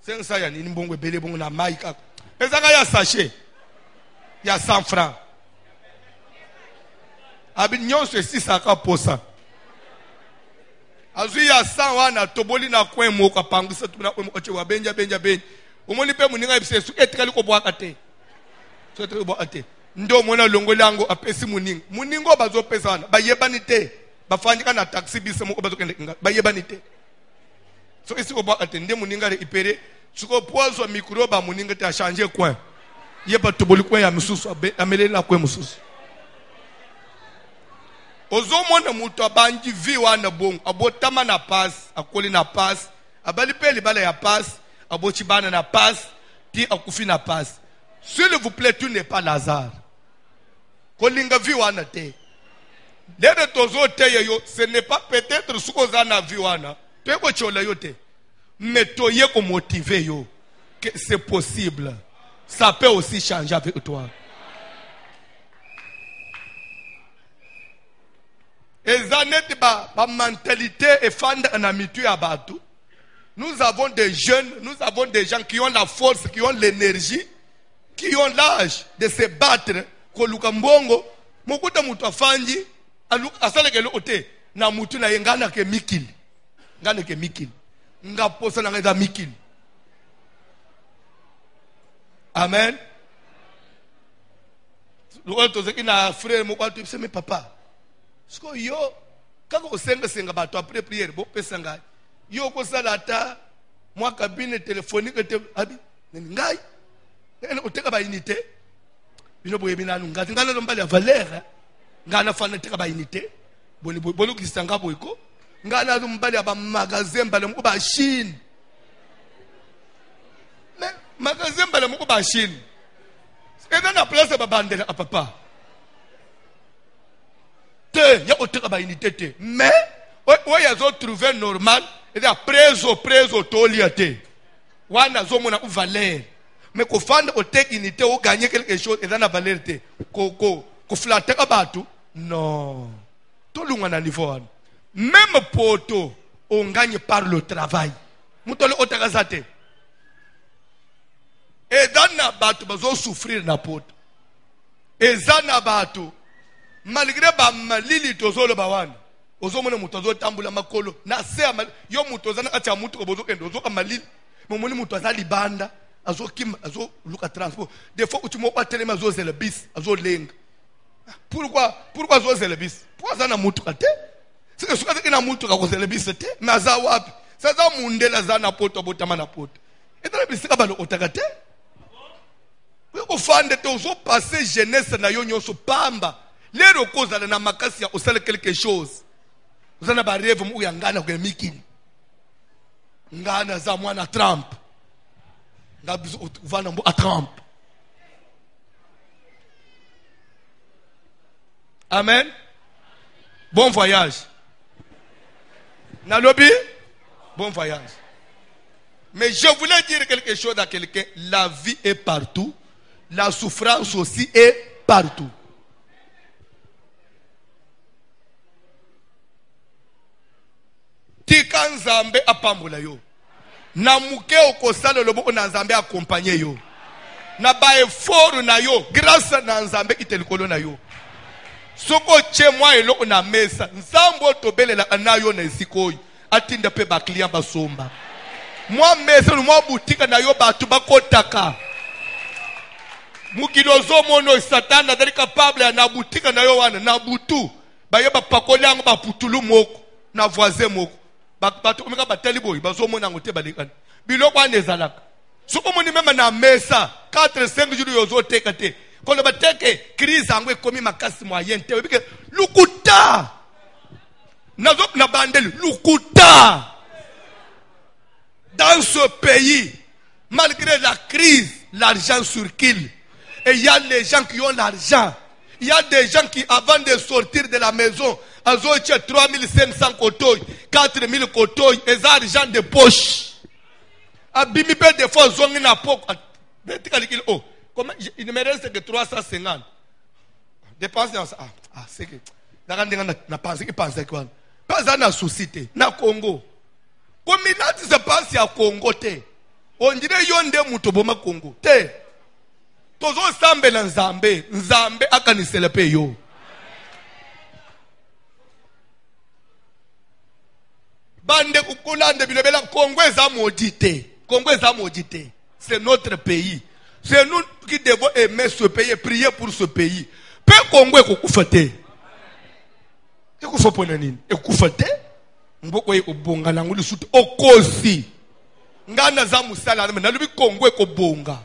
500 ya nini mbongo ebele bongo na mai kaka ezaka ya sachet ya 100 francs abi nyonso 600 posa azui ya 100 wana toboli na coin moko apangisa tuna coin moko chewa benja omoni pe muninga bisesu etikali ko bwaka te sotre bo ate ndo mona longo lango apesi muningo bazo pesana bayebani te bafanyika na taxi bise moko bazo kende bayebani te so isi ko bo ate nde muninga re ipere suko pozo microbe muninga te a changer coin yeba toboli coin ya misusu amele na coin misusu ozo mona muto abanji vi wana bongo abotama na pass akoli na pass abali peli bala ya pass abochi bana na pass ti akufi na pass. S'il vous plaît, tu n'es pas Lazare. kolinga viwana te. Lede tozo te yo, ce n'est pas peut-être ce qu'on a viwana. Tu es quoi chola yo te? Mais toye ko motiver yo que c'est possible. Ça peut aussi changer avec toi. Et ça n'est pas mentalité et fan en amitié à Batou. Nous avons des jeunes, nous avons des gens qui ont la force, qui ont l'énergie, qui ont l'âge de se battre. Kolukambongo, mokuta mutu afanji, asale ke lote na mutu na yengana ke mikil. Ngana ke mikil. Nga posa na ngeza mikil. Amen. L'autre c'est na frère mo kwatu se me papa. Sko yo kako senga bato après prière bo pesanga. Yo ko salata moi cabine téléphonique te abi ngai. Ene oteka ba unité. Bino boye binanu ngati ngana lombali ya valeur. Ngana fana teka ba unité. Boni kisanga boyko. Ngana lombali ya ba magasin bale mo ba Chine. Magasin bale mo ba Chine. Et dans la place ba bandela a papa. Te ya oteka ba unité te. Mais o ya zo trouver normal et après preso toliate. Wana zo mona valeur. Mais qu'on fasse au technicité ou gagner quelque chose et dans la valeur ko flatter abatu non tout le monde à niveau même poto on gagne par le travail mutolo otakazate et dans na batu bazo souffrir na poto et zana batu malgré ba malili tozolo bawana ozomona mutozo tambula makolo na se yo mutozana acha mutu ko bozo kendo zo malili momoni mutu azali banda azo kim azo luka transport des fois tu m'as tellement azo c'est le bis azo leng pourquoi azo c'est le bis pourquoi ça na mutu kate c'est que soka na mutu ka ko c'est le bis te mais aza wapi ça za mundela za na poto botama na poto et dans le bis ka balo otakate ko fande te ozo passer jeunesse na yo nyonso pamba lero koza na makasi ya osala quelque chose uzana ba rêve mu yangana ko mikini ngana za mwana Trump va à Trump. Amen. Bon voyage. Nalobi, bon voyage. Mais je voulais dire quelque chose à quelqu'un. La vie est partout. La souffrance aussi est partout. Tika nzambe apambola yo. Na muke okosala lobo na nzambe accompagner yo na ba effort na yo grâce na nzambe itelikolo na yo soko che mwa elo na mesa nzambo tobelela na yo na esikoyi atinda pe ba client basomba mwa mesa mwa boutique na yo batu bakotaka mukilozo mono satana dali capable na boutique na yo wana na butu ba yeba pakoli yango ba putulu moko na voisin moko bato omeka batali boy bazomona ngote balekana biloko anezalaka soko moni mema na mesa 4-5 jours yozo teka te ko le bateke crise ango ekomi makasi moyen te bike lukuta nazo na bandeli lukuta dans ce pays malgré la crise l'argent circule et il y a les gens qui ont l'argent. Il y a des gens qui, avant de sortir de la maison, ils ont 3500 cotoy, 4000 cotoy, et ça, argent de poche. Abimi peut des fois, ils ont une apôtre. Il ne me reste que 350. Dépenser dans ça. Ah, c'est que. Na pensé que pensé quoi. Pas dans la société. Na Congo. Comme il se passe à Congo, on dirait yonde mutoboma Congo. Tozo sambe na nzambe, nzambe akanisele pe yo. Bande kukulande bilebela Congo eza maudité. Congo eza maudité. C'est notre pays. C'est nous qui devons aimer ce pays, prier pour ce pays. Pe Congo ekufate. Ekufopona nini? Ekufate? Mboko ekubonga na ngulu suti okosi. Ngana za musala na lubi Congo ekobonga.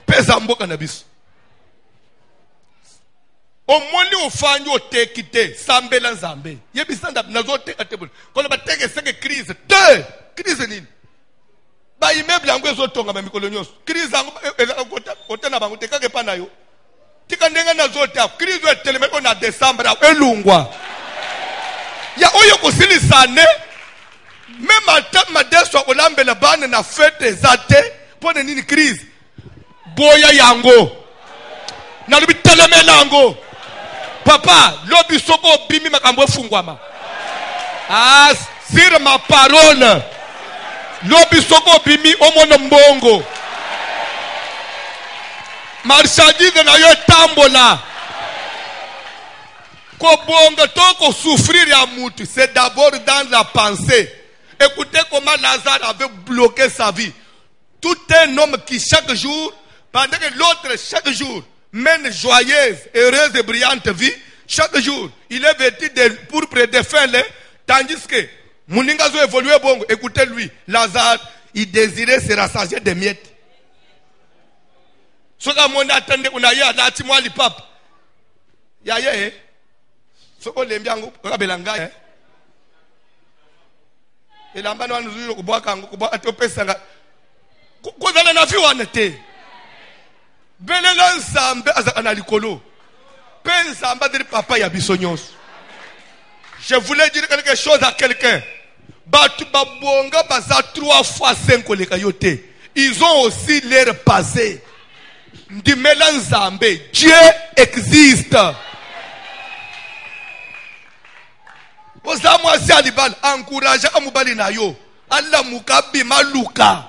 Pesa mboka na biso. Omoni ofanyo tekite sambela nzambe. Yebisanda nazote atebule. Kono bateke seke crise. Crise nini? Ba immeuble yango ezotonga ba mikolo nyonso. Crise yango kota na bango tekake pa na yo. tika ndenga na zote kristo etelemeko na décembre elungwa ya oyo kosilisane même ata madeso olambela bana na fete zate pone nini crise boya yango na lubi telemela yango papa lobi soko bimi makambo efungwama sur ma parole lobi soko bimi omono mbongo marchandise na yo tambola kobonga toko souffrir ya mutu c'est d'abord dans la pensée. Écoutez comment Lazare avait bloqué sa vie. Tout un homme qui chaque jour, pendant que l'autre chaque jour mène joyeuse, heureuse et brillante vie, chaque jour il est vêtu de pourpre de fin, tandis que Mouningazo évoluait bon. Écoutez lui, Lazare, il désirait se rassasier des miettes. Ce que mon attendait, on a eu à la timoi li pape. Yaye, ce qu'on l'aime bien, on a belanga. Et là, on a nous kuboa kango kuboa atope sanga. Kozala na fi wana te. Belela nsambe azakana likolo. Pe nsambe de papa ya bisonyos. Je voulais dire quelque chose à quelqu'un. Batu babonga baza 3 fois 5 koleka yote. Ils ont aussi leur passé. Ndimela nzambe, Dieu existe. Oza mwasi alibala encourage amubali na yo. Allah mukabi maluka.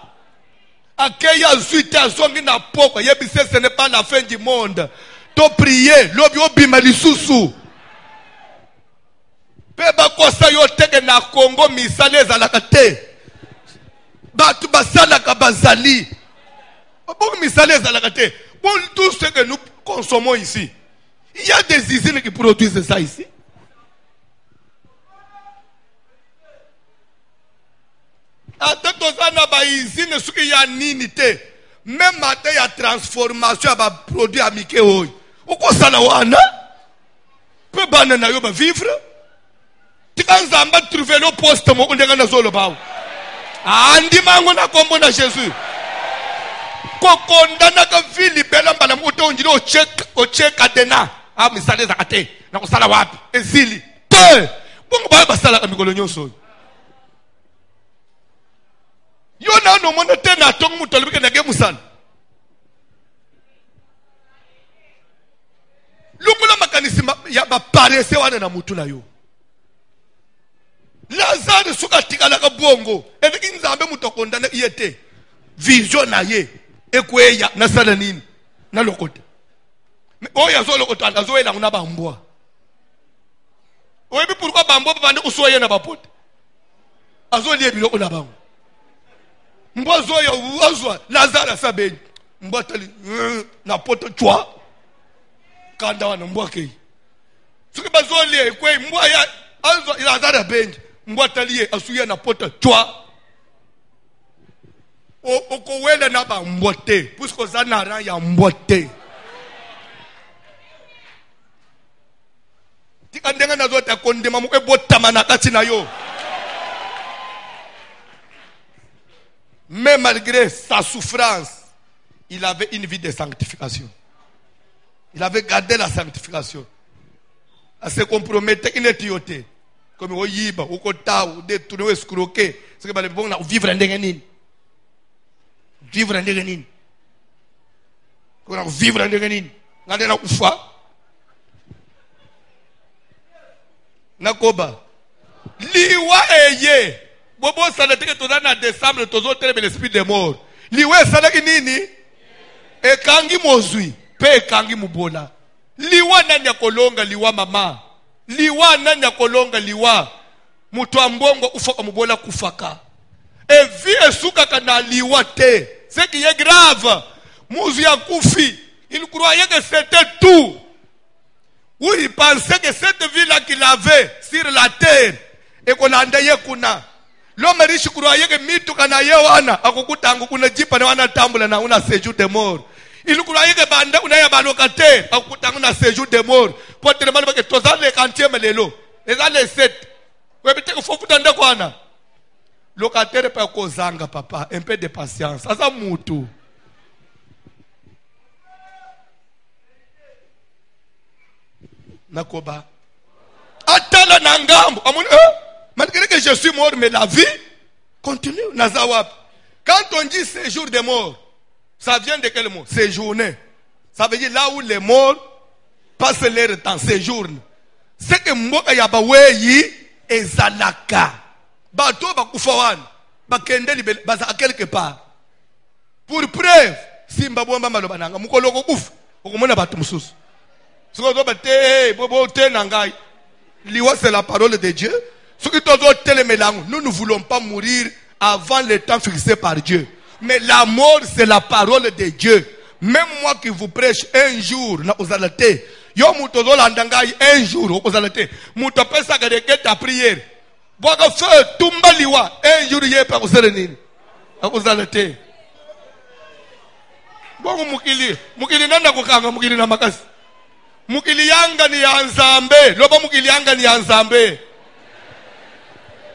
Akeya zuite azongi na poko. Yebise ce n'est pas la fin du monde. To prier, lobi obima lisusu. Peba kosa yo teke na Congo misale ezalaka te. Batu basalaka bazali. Bon misale ezalaka te. Bon, tout ce que nous consommons ici, il y a des usines qui produisent ça ici. Même matin, il y a transformation à produit amike. Pourquoi ça n'a peut banana vivre? Tu as trouvé le poste on est dans zolo bao. Andi mango na kombo na Jésus. Kokondana ka vili bela mbala muto njiro check adena. Ah misale zakate. Na kusala wapi? Ezili. Te. Bongo ba basala ka mikolo nyonso. Yo na no mona te na tongo muto libike na ge musala. Lukula makanisi ya ba parese wana na mutu na yo. Lazare suka tikala ka bongo. Eviki nzambe muto kondana yete. Vision na ye. Ekweya na sala nini na lokota oya zo lokota azo ela nguna bambwa oyebi pourquoi bambwa bande kusoye na bapote azo liye biloko na bango mbwa zo ya uzwa Lazare sabeni mbwa tali na poto chwa kanda wana mbwa ke suki bazo liye kwe mbwa ya azo Lazare benji mbwa tali asuye na poto chwa okowela na ba mbote puisque ça na ran ya mbote tika ndenga na zote kondema mu ebotama na kati na yo. Mais malgré sa souffrance, il avait une vie de sanctification. Il avait gardé la sanctification. À se compromettre il n'était yote comme oyiba okota ou détourner escroquer ce que ba le bon na vivre ndenga nini. Vivre en déganin. Vivre en déganin. N'a ufa. Nakoba. Liwa eye. Bobo salateke tozana décembre tozo telebe l'esprit de mort. Liwa salaki nini? Ekangi mozui. Pe ekangi mubola. Liwa nanya kolonga liwa mama. Liwa nanya kolonga liwa. Mutu ambongo ufaka mubola kufaka. Et vie souka kana liwa te. Ce qui est grave, Mouzia Koufi, il croyait que c'était tout. Oui, il pensait que cette vie-là qu'il avait sur la terre, et qu'on a ndaye kuna. L'homme riche croyait que mitu kana yewana, akukutangu kuna jipa na wana tambula na una séjour de mort. Il croyait que banda una ya balokate, akukutangu na séjour de mort. Pour te demander que tous les quantiers melelo, les les 7. Vous avez dit faut foutre kwa na. Locataire pa kozanga papa, un peu de patience. Asa mutu. Nakoba. Atala nangambo. Malgré que je suis mort, mais la vie continue. Nazawap. Quand on dit séjour des morts, ça vient de quel mot? Séjourner. Ça veut dire là où les morts passent leur temps, séjournent. C'est que mboka yabaweyi ezalaka. Bato bakufawan. Bakende libele baza quelque part. Pour preuve, simba bomba maloba nanga mukoloko kuf. Okomona batu mususu. Siko bate bobo te nangai. Liwa c'est la parole de Dieu. Nous ne voulons pas mourir avant le temps fixé par Dieu. Mais la mort, c'est la parole de Dieu. Même moi qui vous prêche un jour, vous allez te. Yo mutozo landangai un jour, vous allez te. Mutope sa gareke ta prière. Boga feu, tumba liwa, un jour yé pa vous allez vous allez te. Bogo mukili nanda kukanga mukili na makasi. Mukili yanga ni ya Nzambe, loba mukili yanga ni ya Nzambe.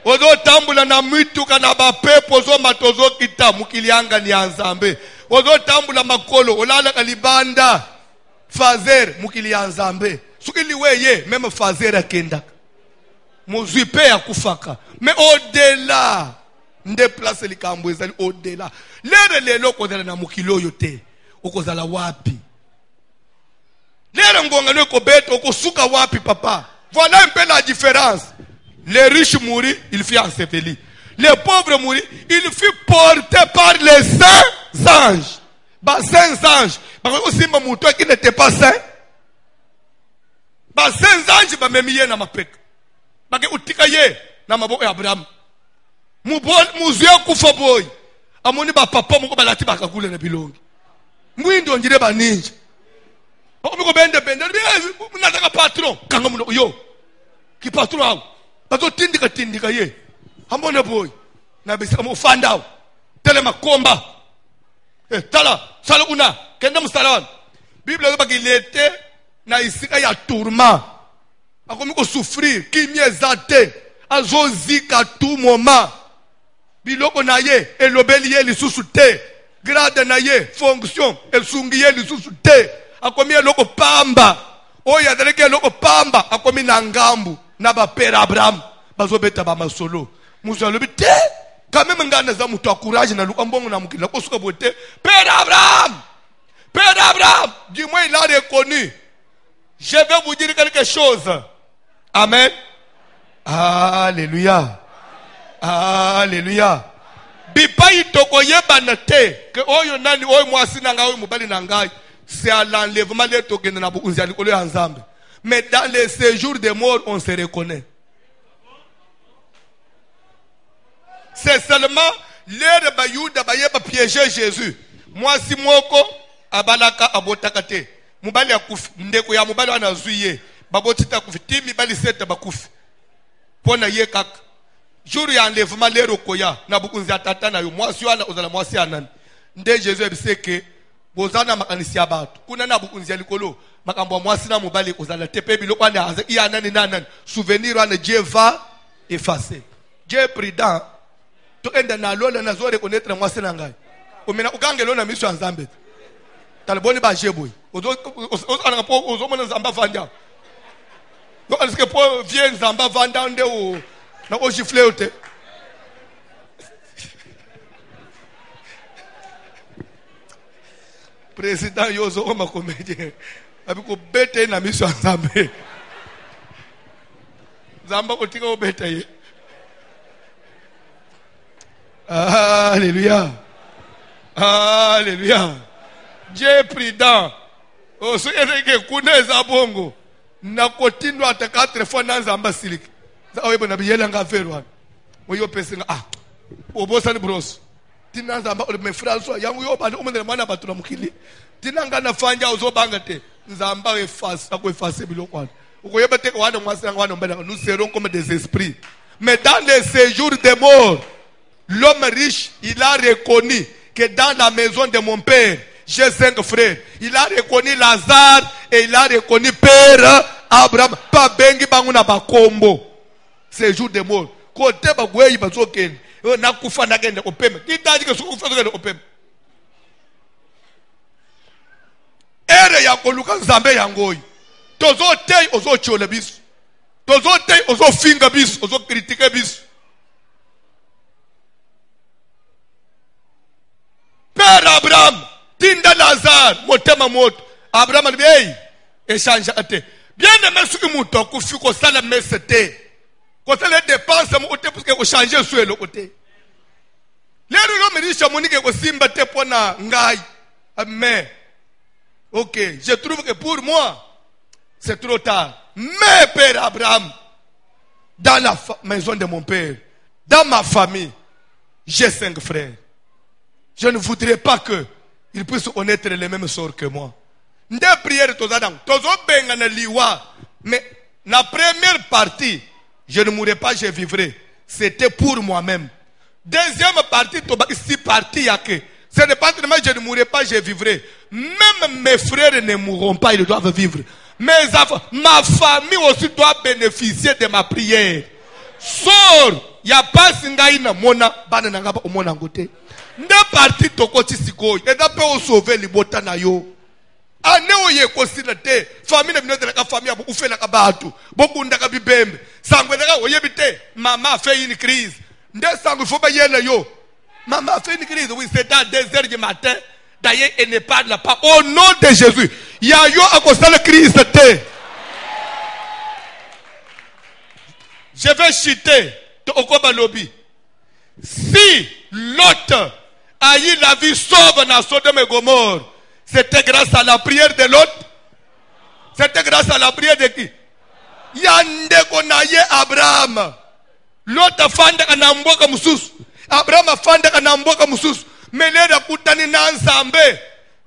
Ozo tambula na mituka na bapepo zo matozo kita mukili yanga ni ya Nzambe. Ozo tambula makolo olala kalibanda fazer mukili ya Nzambe. Sukili weye même fazer akenda. Muzipe ya kufaka. Mais au-delà nde place likambo ezali au-delà. Lelo kozala na mukili oyo te. Okozala wapi? Lero ngonga leko beto okosuka wapi papa? Voilà un peu la différence. Les riches mourent, il fut enseveli. Les pauvres mourent, il fut porté par les saints anges. Bah saints anges. Parce que si mon toi qui n'était pas saint, bah saints anges bah memiye na mapek. Bah que utikaye na maboko ya Abraham. Muzuye kufa boy. Amoni ba papa moko balati bakakule na bilongi. Mwindo njire ba ninja. Omi bende nataka patron kanga muno yo ki patron awo bazo tindika ye ambone boy na bisa mo fanda tele makomba tala sala una kenda mustalawan Bible yo bagilete na isika ya tourment akomi ko souffrir kimie zate azozika tout moment biloko na ye elobeli ye lisusu te grade na ye fonction elsungi ye lisusu te akomi eloko pamba oya daleke eloko pamba akomi na ngambu na ba père Abraham bazobeta ba masolo muzalobi te quand même ngana za mutu courage na lukambongo na mukila ko suka bote père Abraham du moins il a reconnu. Je vais vous dire quelque chose. Amen. Alléluia. Alléluia. Bipa itoko yebana te ke oyo nani oyo mwasi na ngai oyo mobali na ngai. C'est à l'enlèvement de token na bukunzi likolo ya Nzambe. Mais dans les séjours des morts, on se reconnaît. C'est seulement l'air bayuda bayeba piéger Jésus. Moi si moko abalaka abotakate. Mubali akufi ndeko ya mubali wana zuiye. Babotita kufi timi bali seta bakufi. Pona ye kaka. Jour ya enlèvement l'air koya na bukunzi atata na yo. Moi si wana ozala moi si anan. Nde Jésus ebiseke bozana makanisi ya batu kuna na bukunzi ya likolo makambo mwasi na mobali kozala tepe biloko ana ya nani souvenir wana Dieu va effacer. Dieu est prudent to enda na lola na zo reconnaître mwasi na ngai omena ukangelo na miso ya Nzambe taliboni ba jeboy ozo ana po ozo mona Nzamba vanda donc est-ce que pour vient Nzamba vanda nde o na o gifler ote. Président Yozo oma comédien abiko bete na miso Nzambe Nzamba kotika obeta ye. Alléluia. Alléluia. Dieu prudent. O so yeke kuneza bongo na kotindwa ata 4 fois na Nzamba silik za oyebo na biyela nga ferwa oyo pesinga obosa ni bros tina Nzamba ole me frère so yangu yo bali umene mwana batula mukili tina ngana fanja uzobanga te Nzamba efface effacer biloko ukoyeba te wana mwasi ngwana mbela nous serons comme des esprits. Mais dans les séjours des morts, l'homme riche il a reconnu que dans la maison de mon père j'ai 5 frères. Il a reconnu Lazare et il a reconnu Père Abraham. Pas bengi banguna bakombo. Séjour des morts. Côté bagweyi bazoken. Na kufa na gende opema. Kitaji ke sukufa gende opema. Ere ya koluka Nzambe yangoyi. tozo tei ozo chola biso. Tozo tei ozo finga biso, ozo critiquer biso. Père Abraham, tinda Lazare, motema moto. Abraham a dit, hey, échange à te. Bien aimé ce que mouton, qu'on fait qu'on s'en messe te. Qu'on s'en les dépense, pour que changer sur le côté. Les gens me disent, Chamonique, que simba te pona ngai. Mais, ok, je trouve que pour moi, c'est trop tard. Mais, Père Abraham, dans la maison de mon père, dans ma famille, j'ai 5 frères. Je ne voudrais pas qu'ils puissent connaître les mêmes sorts que moi. Nde prière tozadang, tozo benga na liwa. Mais la première partie, je ne mourrai pas, je vivrai. C'était pour moi-même. Deuxième partie, si partie yake. Ce n'est pas seulement je ne mourrai pas, je vivrai. Même mes frères ne mourront pas, ils doivent vivre. Mes enfants, ma famille aussi doit bénéficier de ma prière. Sors, il n'y a pas singaïna mona, banana au mon angoté. Nde parti toko tisiko, et d'après sauver les botana yo. Ane oye kosila te, famille na binote la famille abu ufe la kabatu, boku ndaka bibembe. Sangwe ndaka oye bite, maman fait une crise. Nde sangwe faut pas yele yo. Maman fait une crise, oui c'est à 2h du matin. D'ailleurs elle ne parle pas. Au nom de Jésus, ya yo a kosala crise te. Je vais chuter, to okoba lobby. Si l'autre a eu la vie sauve dans Sodome et Gomorrhe, c'était grâce à la prière de l'autre. C'était grâce à la prière de qui? Yande konaye Abraham. L'autre fanda anamboka mususu. Abraham fanda anamboka mususu. Mais l'air kutani na nzambe.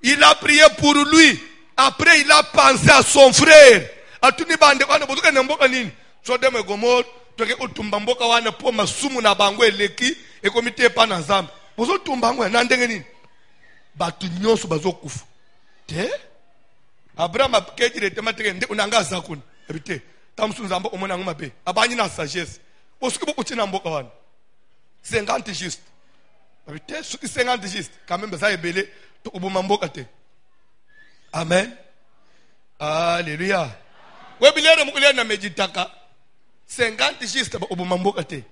Il a prié pour lui. Après il a pensé à son frère. Atuni bande wana bozuka namboka nini? Sodome et Gomorrhe. Toke utumba mboka wana po masumu na bango eleki ekomite pa na nzambe. Bozo tumba ngo na ndenge nini? Batu nyonso bazokufa. Te? Abraham akeji retema teke nde unanga zakuni. Ebite tamsu nzambo omona ngoma be. Abanyi na sagesse. Osuki boko tina mboka wana. 50 juste. Ebite suki 50 juste. Quand même ça ebele to oboma mboka te. Amen. Alléluia. Webilere mukule na meditaka. 50 juste ba obomamboka te.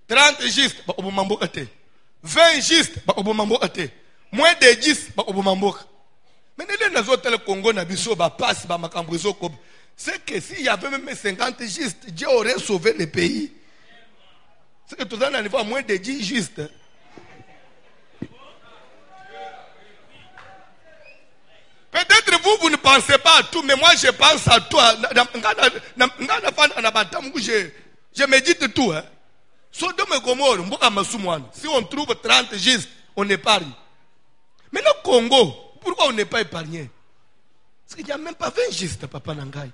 30 juste ba obomamboka te. 20 juste ba obomamboka te. Moins de 10 ba obomamboka. Mais les nazo tel Congo na biso ba passe ba makambo ezoko. C'est que s'il y avait même 50 juste, Dieu aurait sauvé le pays. C'est que tout ça n'arrive à moins de 10 juste. Peut-être vous ne pensez pas à tout, mais moi je pense à tout. Je médite tout. Sodome et Gomorrhe, si on trouve 30 juste, on épargne. Mais le Congo, pourquoi on n'est pas épargné? Parce qu'il n'y a même pas 20 juste, papa Nangai.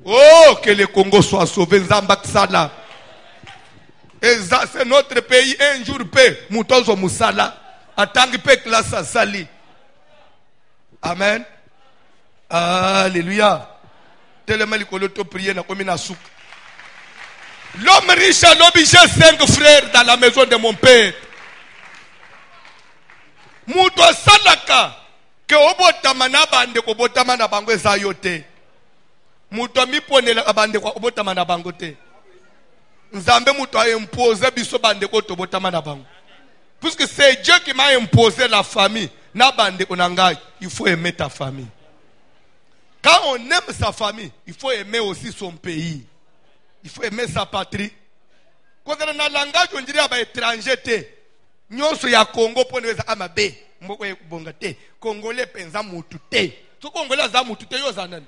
Oh, que le Congo soit sauvé, Zambaksala. Et ça, c'est notre pays, un jour paix, Moutonzo Moussala, en tant que paix, classe Sali. Amen. Alléluia. Tellement les colotos prier na komina souk. L'homme riche a l'obligé 5 frères dans la maison de mon père. Mouto salaka, que obotama na bande ko botama na bango zayote. Muto mi ponela abande kwa obotama na bango te. Nzambe muto a imposé biso bande ko to botama na bango. Puisque c'est Dieu qui m'a imposé la famille. Na bande onangai, il faut aimer ta famille. Quand on aime sa famille, il faut aimer aussi son pays. Il faut aimer sa patrie. Quand on a un langage, on dirait à étranger te. Nyonso ya Congo poneweza amabe. Mboko ye kubonga te. Congolais penza mutu te. So Congolais za mutu te yo zanani.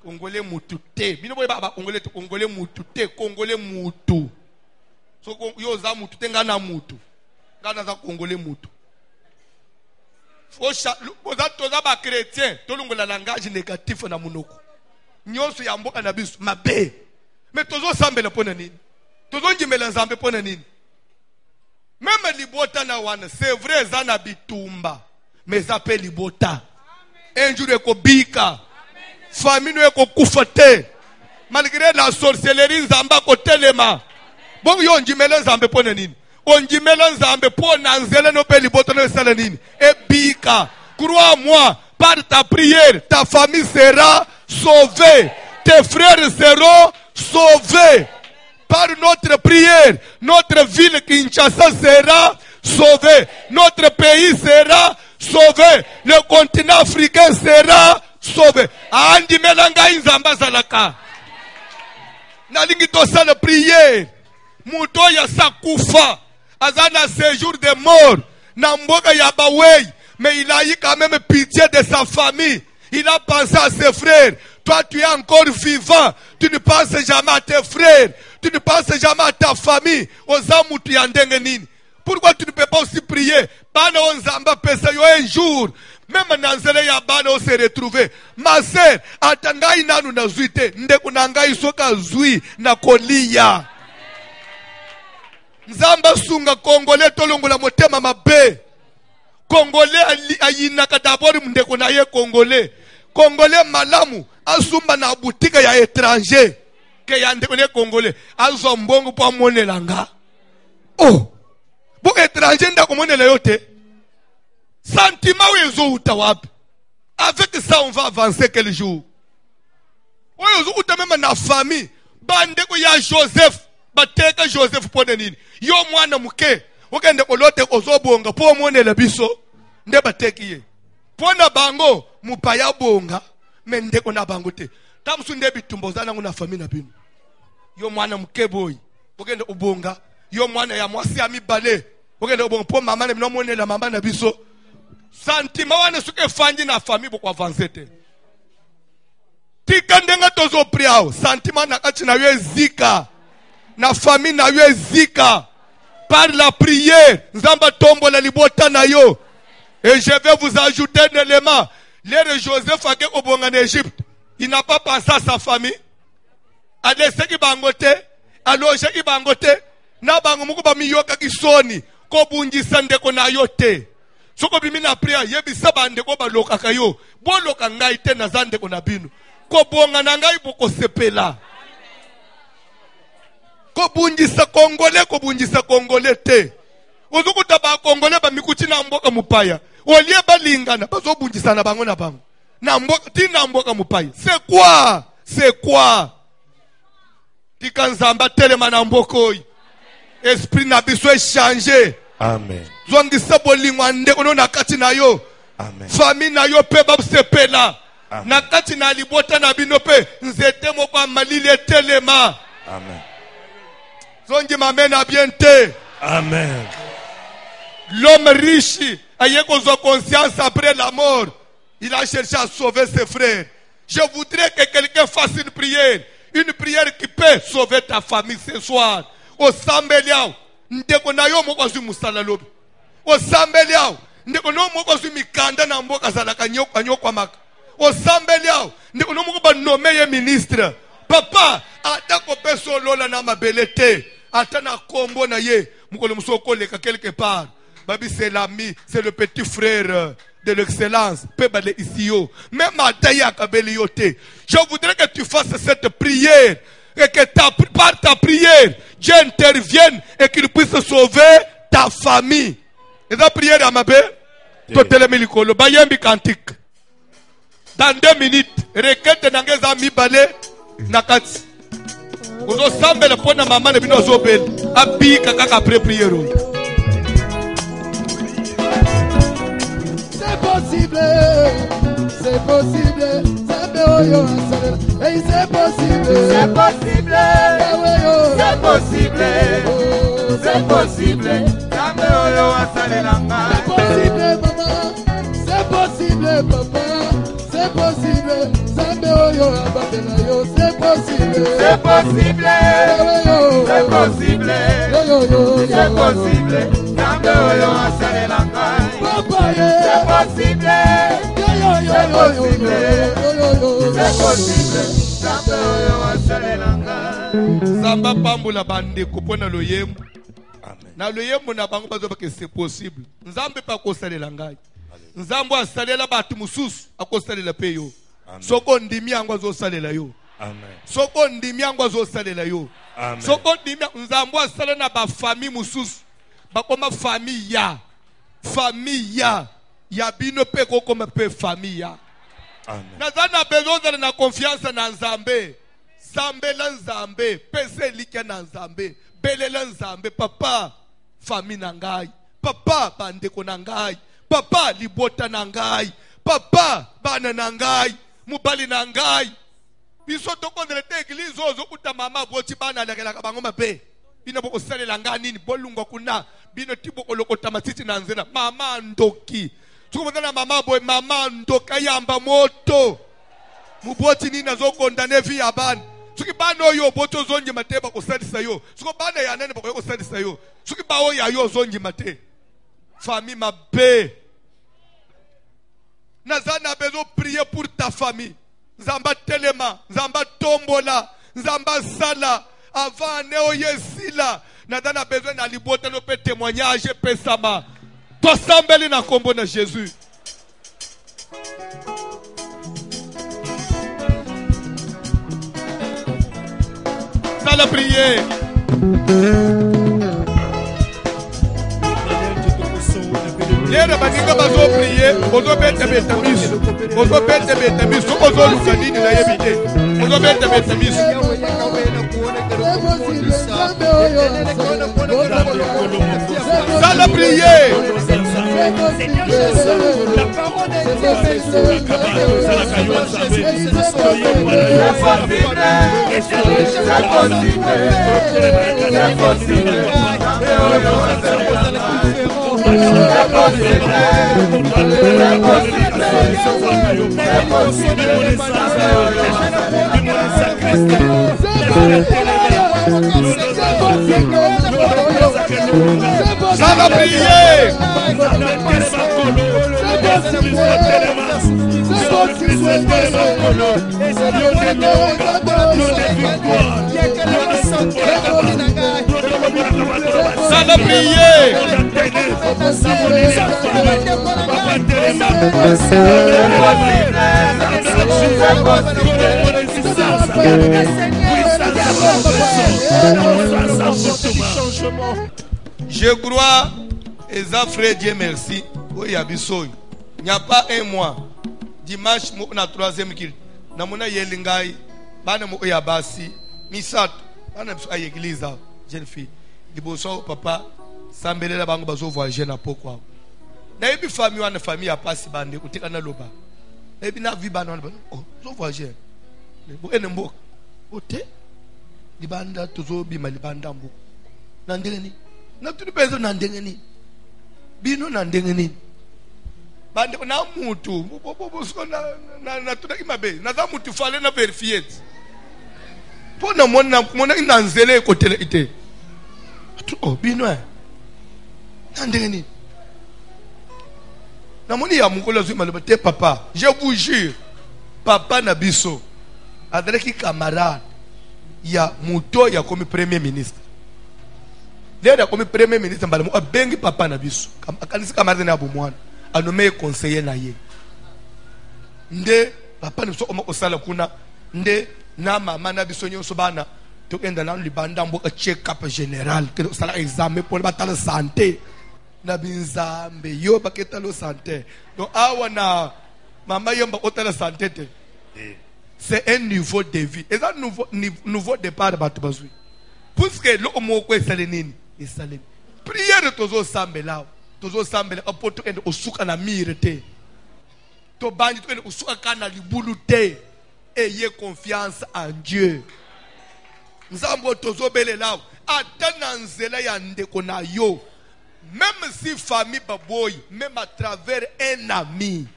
Congolais mutu te. Bino boye ba Congolais te Congolais mutu te. Congolais mutu. So yo za mutu te ngana mutu. Ngana za Congolais mutu. Boza toza ba chrétien, tolongola langage négatif na munoko. Nyonso ya mboka na biso mabe. Mais tozo sambela pona nini? Tozo njimela nzambe pona nini? Même libota na wana, c'est vrai zana bitumba, mais zape libota. Un jour eko bika. Famille eko kufa te. Malgré la sorcellerie, Nzamba kotelema. Bon yo njimele Nzambe pone nini? Onjimele Nzambe pone Nzele no pe liboto no sala nini? Ebika. Crois-moi, par ta prière, ta famille sera sauvée. Tes frères seront sauvés. Par notre prière, notre ville Kinshasa sera sauvée. Notre pays sera sauvé. Le continent africain sera sauvé. Andi melanga Nzamba zalaka. Nalingi tosala prière. Muto ya sakufa. Azana séjour de mort. Namboka ya bawei. Mais il a eu quand même pitié de sa famille. Il a pensé à ses frères. Toi, tu es encore vivant. Tu ne penses jamais à tes frères. Tu ne penses jamais à ta famille. Pourquoi tu ne peux pas aussi prier? Un jour, même Nanzele Yabana on s'est retrouvé. Ma sœur, atangai nanu na zuite. Ndekunangai soka zui na kolia. Nzamba sunga Congolais tolongola motema mabe. Congolais ayinaka d'abord mndeko na ye Congolais. Congolais malamu asumba na boutique ya étranger ke ya ndeko ne Congolais azo mbongo po monela nga. Oh. Bo étranger ndako monela yote. Sentiment wezo utawapi. Avec ça on va avancer quel jour. Wezo uta même na famille bandeko ya Joseph bateka Joseph pone nini. Yo mwana muke okende kolote ozobonga po monela biso nde batekiye. Pona bango mupaya bonga mendeko na bango te. Tamsu nde bitumbozana nguna famille na bino. Yo mwana muke boy okende ubonga. Yo mwana ya mwasi ya mibale okende ubonga po mama na bino monela mama na biso. Sentiment wana suke fanji na famille boko avancer te. Tika ndenga tozo priao sentiment na kati na yo zika. Na famille na yo zika. Par la prière, Nzamba tombo la libota na yo. Et je vais vous ajouter un élément. L'ère Joseph a au bon en Égypte. Il n'a pas pensé à sa famille. A laissé qui bangote. A logé qui bangote. Na bangomuko ba miyoka ki soni. Ko bunji sande ko na yote. Soko bimi na priya yebi sabande ko ba loka kayo. Bo loka ngai te na zande ko na binu. Ko bonga na ngai boko sepela. Ko bunjisa Congolais te. Ozukuta ba Congolais ba mikuti na mboka mupaya. Olie balingana bazo bunjisa na bango na bango. Na mboka ti na mboka mupaya. C'est quoi? C'est quoi? Tika Nzamba telema na mbokoi. Esprit na biso échanger.
Amen.
Zwangisa bolingwa ndeko no na kati na yo.
Amen.
Famille na yo pe ba sepela. Na kati na libota na bino pe nzete moko amalile telema.
Amen.
Zongi m'amène à bientôt.
Amen.
L'homme riche a eu conscience après la mort. Il a cherché à sauver ses frères. Je voudrais que quelqu'un fasse une prière qui peut sauver ta famille ce soir. Au Sambeliao, ndeko na yo moko zu musala lobi. Au Sambeliao, ndeko no moko zu mikanda na mboka zalaka nyoko maka. Au Sambeliao, ndeko no moko ba nommer ye ministre. Papa, atako peso lola na mabelete. Atana kombo na ye, mukolo musoko leka quelque part. Babi c'est l'ami, c'est le petit frère de l'excellence. Pebale ici yo. Même ataya kabeli yote. Je voudrais que tu fasses cette prière. Et que par ta prière, Dieu intervienne et qu'il puisse sauver ta famille. Et la prière à ma belle, totele milikolo, bayembi kantik. Dans 2 minutes, requête n'angeza mi balé, nakati. Ozo sambe le pona maman ne bino zobel. Abi kaka après prière.
C'est possible, c'est possible. Et c'est possible,
c'est possible, c'est possible, c'est possible.
C'est possible, maman, c'est possible, papa, c'est possible. C'est possible,
c'est possible, c'est possible, c'est possible. C'est possible. C'est possible.
Zamba pambula bande kupona loyembo. Na loyembo na bango bazoba que c'est possible. Nzambe pa kosalela ngai. Nzambo asalela batu mususu akosalela pe yo. Soko ndimi yango azosalela yo.
Amen.
Soko ndimi yangu azosalela yo.
Amen.
Soko ndimi nzambo asala na ba famille mususu. Bakoma famille ya. Famille ya bino pe kokoma pe famille ya.
Amen.
Nazana besoin na confiance na nzambe. Zambela nzambe, pese likia na nzambe, belela nzambe, papa famille na ngai, papa bandeko na ngai, papa libota na ngai, papa bana na ngai, mubali na ngai. Biso tokondele te église ozo kuta mama boti bana lekela bango mabe. Bino boko salela ngani nini bolungo kuna, bino tibo kolokota matiti na nzena, mama ndoki. Tukumana mama boy, mama ndoka yamba moto. Muboti nini nazo kondane vi ya bana. Suki bana yo boto zonji mate ba ko sadisa yo. Suko bana ya nene ba ko sadisa yo. Suki ba o ya yo zonji mate. Famille mabe. Nazana bezo prier pour ta famille. Nzamba telema, nzamba tombola, nzamba sala. Avant neo yesila. Nazana bezo na libota no pe témoignage pe sama. To sambeli na kombo na Jésus. Ça la prière. Lera baninga bazo prier, ozo bete betamis. Ozo bete betamis, ozo lukanini na yebite. Ozo bete betamis. Ça la prière.
La parole est
Ça va prier. Ça va prier. Je crois, et ça, frère Dieu merci. Oui, il n'y a pas un mois. Dimanche, on a troisième kill. Namuna yelingai, bana mo yabasi, misat, bana à l'église, jeune fille. Liboso papa, sambele la bango bazo voyager na pokwa. Na yebi famille wana famille a pas si bande, utika na loba. Na yebi na vi bana oh, zo voyager. Bo enembo. Ote? Libanda tozo bima libanda mbo. Na ndengeni. Na tudu bezo na ndengeni. Bino na ndengeni. Bande na mutu na tudaki mabe na za mutu fale na verifier po na mona ina nzele kotele ite oh bino na ndengeni na moni ya mukolo zuma le te papa je vous jure papa na biso adreki camarade ya muto ya comme premier ministre leda comme premier ministre mbale mo bengi papa na biso akanisi camarade na bomwana anome conseiller na ye nde papa niso oma osala kuna nde na mama na biso nyonso bana tokenda na libanda mboka check up général ke osala examen pour batala santé na binzambe yo baketa lo santé donc awa na mama yomba otala santé te c'est un niveau de vie et ça nouveau départ batu bazui puisque lo omoko esale nini esale prière tozo sambela tozo sambela apoto ende osuka na mire te to bandi to ende osuka kana libulu te ayez confiance en Dieu nzambo tozo belela atana nzela ya ndeko na yo même si famille baboy même à travers un ami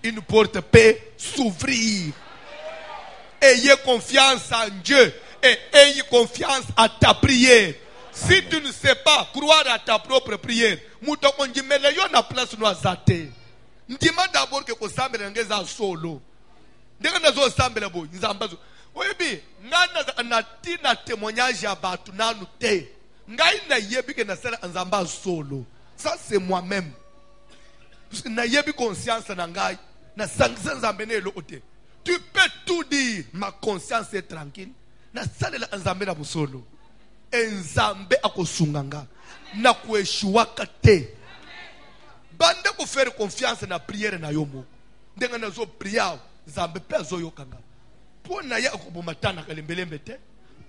une porte peut s'ouvrir. Ayez confiance en Dieu et ayez confiance à ta prière. Si tu ne sais pas croire à ta propre prière, muto konjimele yo na place no azate. Ndima d'abord que ko sambela ngeza solo. Ndenge nazo sambela bo nzambazo. Oyebi ngana na tina témoignage ya batu nanu te. Ngai na yebi ke na sala nzamba solo. Ça c'est moi-même. Parce que na yebi conscience na ngai na sangisa nzambe ne lo ote. Tu peux tout dire. Ma conscience est tranquille. Na salela nzambe na busolo. Nzambe akosunganga. Na kueshuwaka te. Bande ko faire confiance na prière na yomo. Ndenga na zo prière. Nzambe pe zo yokanga. Pona ya akubumatana kalembelembe te.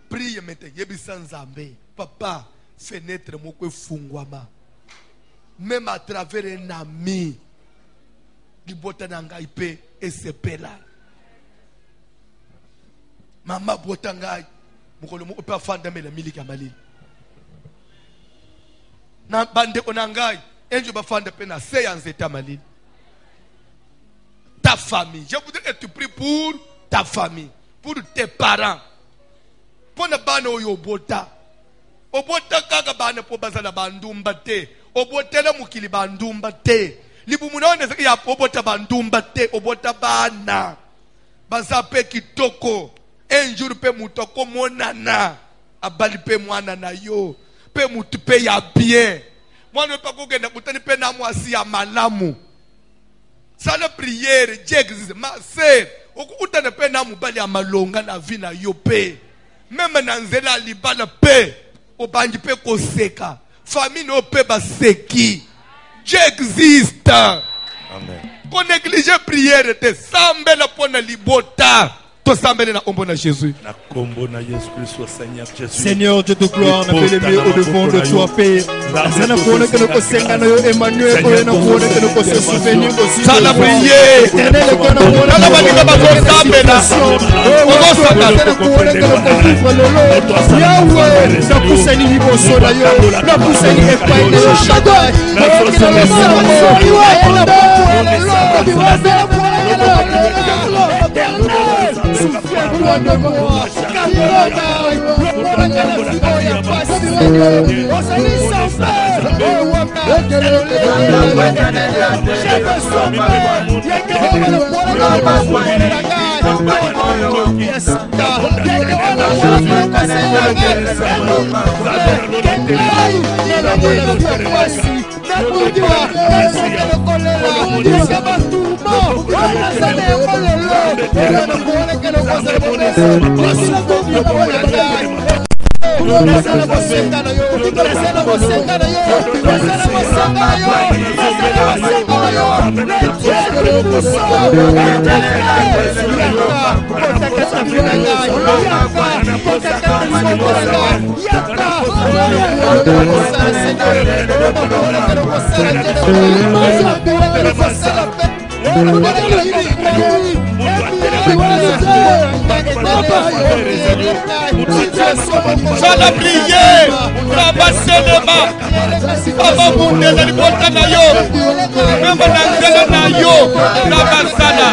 Prie mete yebisa nzambe. Papa, fenêtre moko efungwama. Même à travers un ami. Libota nanga ipe esepela. Mama botangai. Mukolo mo pe afanda mela miliki ya malili. Na bande onangai. Enjo bafanda pe na se ya nzeta malili. Ta famille. Je voudrais que tu pries pour ta famille. Pour tes parents. Pour ne pas nous yobota. Obota kaka bana po bazala bandumba te. Obotela mukili bandumba te. Libumunaone ya obota bandumba te. Obota bana. Bazape kitoko. Un jour pe mutoko monana. Abali pe mwana na yo. Pe mutu pe ya bien. Mwana pa kugenda kutani pe na mwasi ya malamu. Sala prière, Dieu existe. Ma sœur, okutana pe na mubali ya malonga na vie na yo pe. Même na nzela libala pe. Obanji pe koseka. Famille no pe baseki. Dieu existe.
Amen.
Qu'on néglige prière te sambela pona libota. To sambela na ombo na Jésus.
Seigneur Dieu de gloire, appelez-le au devant de toi, Père. Sana kuona que nous senga na yo Emmanuel, na kuona que nous se souvenir aussi.
Sala prier. Sala banika bazo sambela. Ozo sambela
kuona que nous vivre lolo. Yahweh, na kuseni liboso na yo, na kuseni epai de yo Shaddai.
Sala prier, rabaselema, baba munde na libota na yo, mema na nzela na yo, rabasala.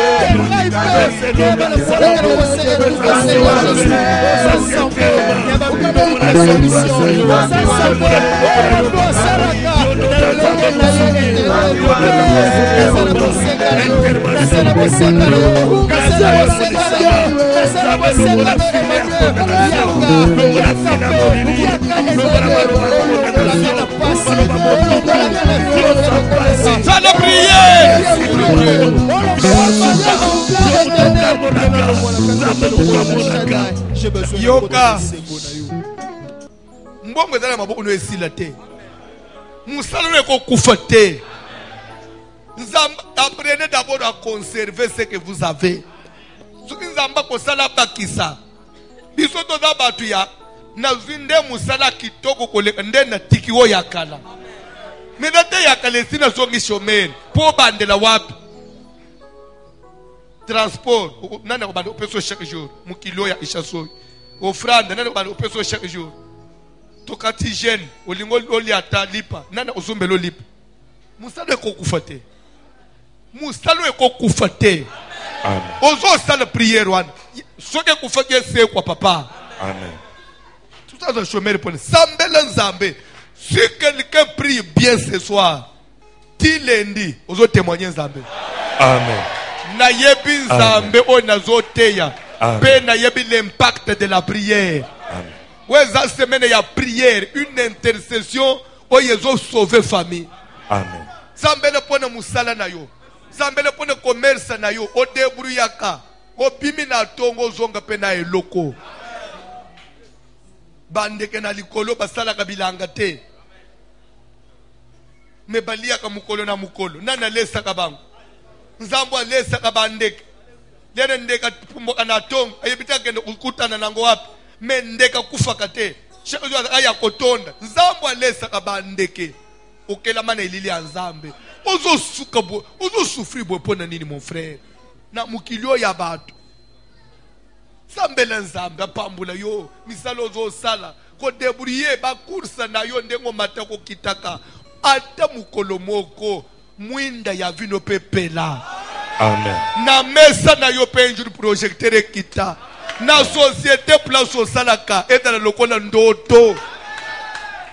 Sala prier. Yoka. Mbongo ezala maboko no esila te. Musala ne ko kufa te. Apprenez d'abord à conserver ce que vous avez. Ce qui nzamba ko sala bakisa. Biso to za batu ya na zinde musala kitoko koleka nde na tikiwo yakala. Medate yakale sina songi shomeri. Po bandela wapi? Transport. Nana ko bando peso chaque jour. Mukilo ya ishaso. Offrande nana ko bando peso chaque jour. Tokati jeune olingo oli ata lipa. Nana ozumbelo lipa. Musala ko kufate. Musala ko kufate.
Amen.
Ozo sala prière wana. Soke kufake se kwa papa.
Amen.
Tout ça le chômeur pour Sambela Nzambe. Si quelqu'un prie bien ce soir, ti lundi, ozo témoigner Nzambe.
Amen.
Na yebi Nzambe o nazo teya.
Amen.
Pe na yebi l'impact de la prière.
Amen.
Ouais, ça semaine il y a prière, une intercession o yezo sauver famille.
Amen.
Zambele pone musala na yo. Zambele pone commerce na yo. O débrouillaka. Obimi na tongo zonga pena eloko. Bandeke na likolo basala kabilanga te. Me balia ka mukolo na mukolo. Nana lesa kabango. Nzambo alesa kabandeke. Lene ndeka pumboka na tongo. Ayebita kende kukutana nango wapi. Me ndeka kufa kate. Aya kotonda. Nzambo alesa kabandeke. Okela mana ilili anzambe. Ozo souffrir bopona nini mon frère. Na mukilio ya batu. Sambela nzambe apambula yo misalo zo sala ko debrouiller ba kursa na yo ndengo matako kitaka ata mukolo moko mwinda ya vino pepela.
Amen.
Na mesa na yo penjuru projecteur kita na société place au salaka eta lokola ndoto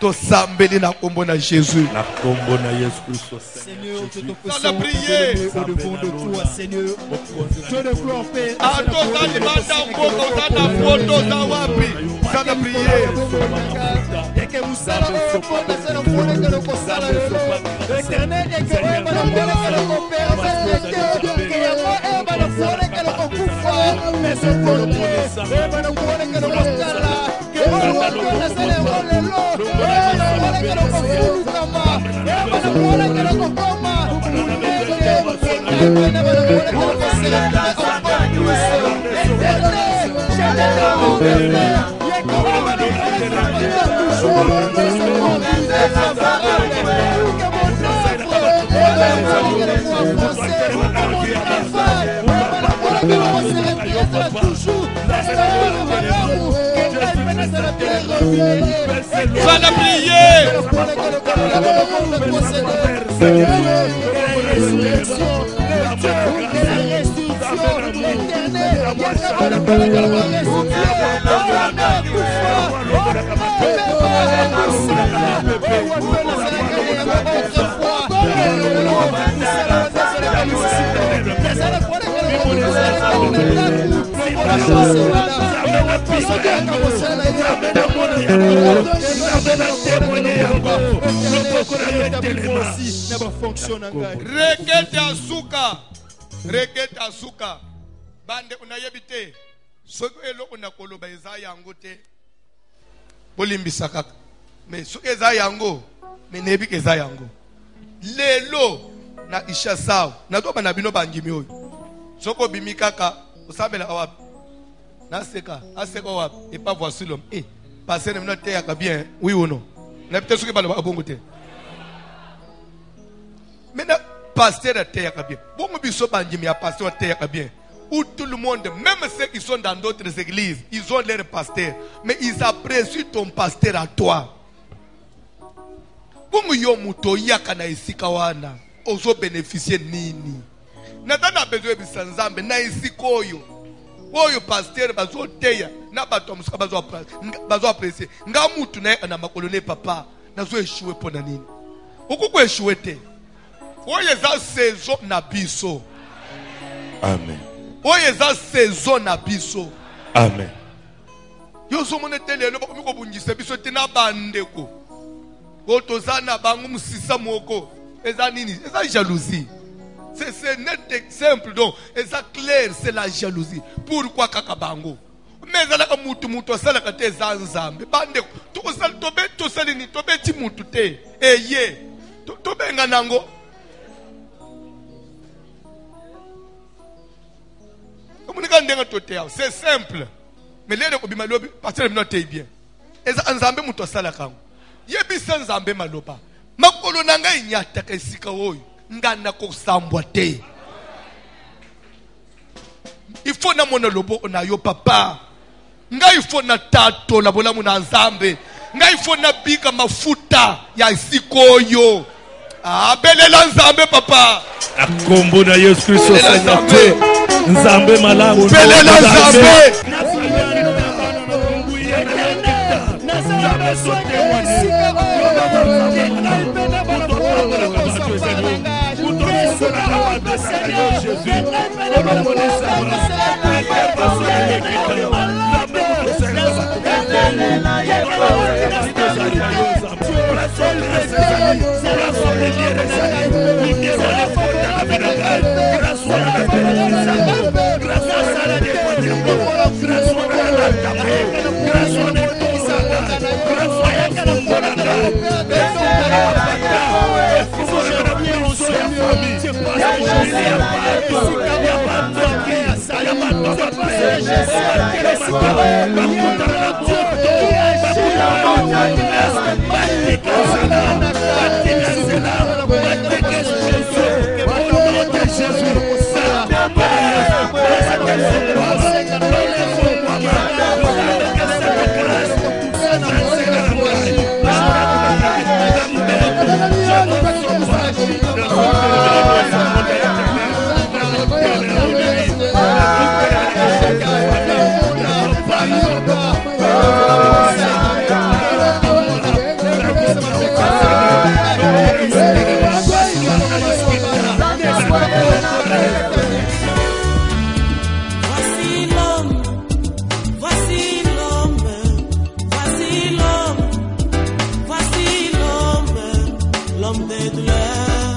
to sambeli na kombo na Jésus.
Na kombo na Yesu Kristo.
Seigneur, je te prie au-devant de toi, Seigneur. Je te gloire, Père.
Va la prier. Reketa suka bande unayebite soko eloko na koloba eza yango te bolimbisa kaka mais soki eza yango mais nebi ke eza yango lelo na ishasao na to bana bino bangimi oyo soko bimi kaka osambela wapi na seka aseka wapi et pas voici l'homme passer ne te yaka bien oui ou non na peut-être soki baloba abongo te maintenant pasteur te yaka bien bongo biso bangimi ya pasteur te yaka bien où tout le monde, même ceux qui sont dans d'autres églises, ils ont leur pasteur, mais ils apprécient ton pasteur à toi. Bongo yo muto yaka na isika wana ozo bénéficier nini natana besoin bisanzambe na isika oyo oyo pasteur bazo teya na bato musuka bazo apprécier nga mutu na makolo ne papa nazo échouer pona nini okuko échouer te oyo za saison na biso.
Amen.
Oye za saison na biso.
Amen.
Yo somo ne tele lo ko bunjisa biso tina bandeko. Oto sana bangu musisa moko. Eza nini? Eza jalousie. C'est net simple donc, eza clair, c'est la jalousie. Pourquoi kaka bango? Mais ezala ka mutu asala ka te za nzambe. Bandeko, to sala tobe to sala ni tobe ti mutu te. Eye. Tobe nganango. C'est simple. Mais les gens qui ont parce que ils bien. Et ça, nzambe muto sala kango. Yebi sa nzambe maloba. Makolo nanga inyata kesika oyo. Ngana ko sambwa te. Il faut na mona lobo na yo papa. Nga il faut na tato la bola muna nzambe. Nga il faut na bika mafuta ya sikoyo. Ah, belela nzambe papa.
La combo na Yesu Kristo Seigneur. Nzambe malamu.
Belela nzambe.
Grâce
L'homme des douleurs.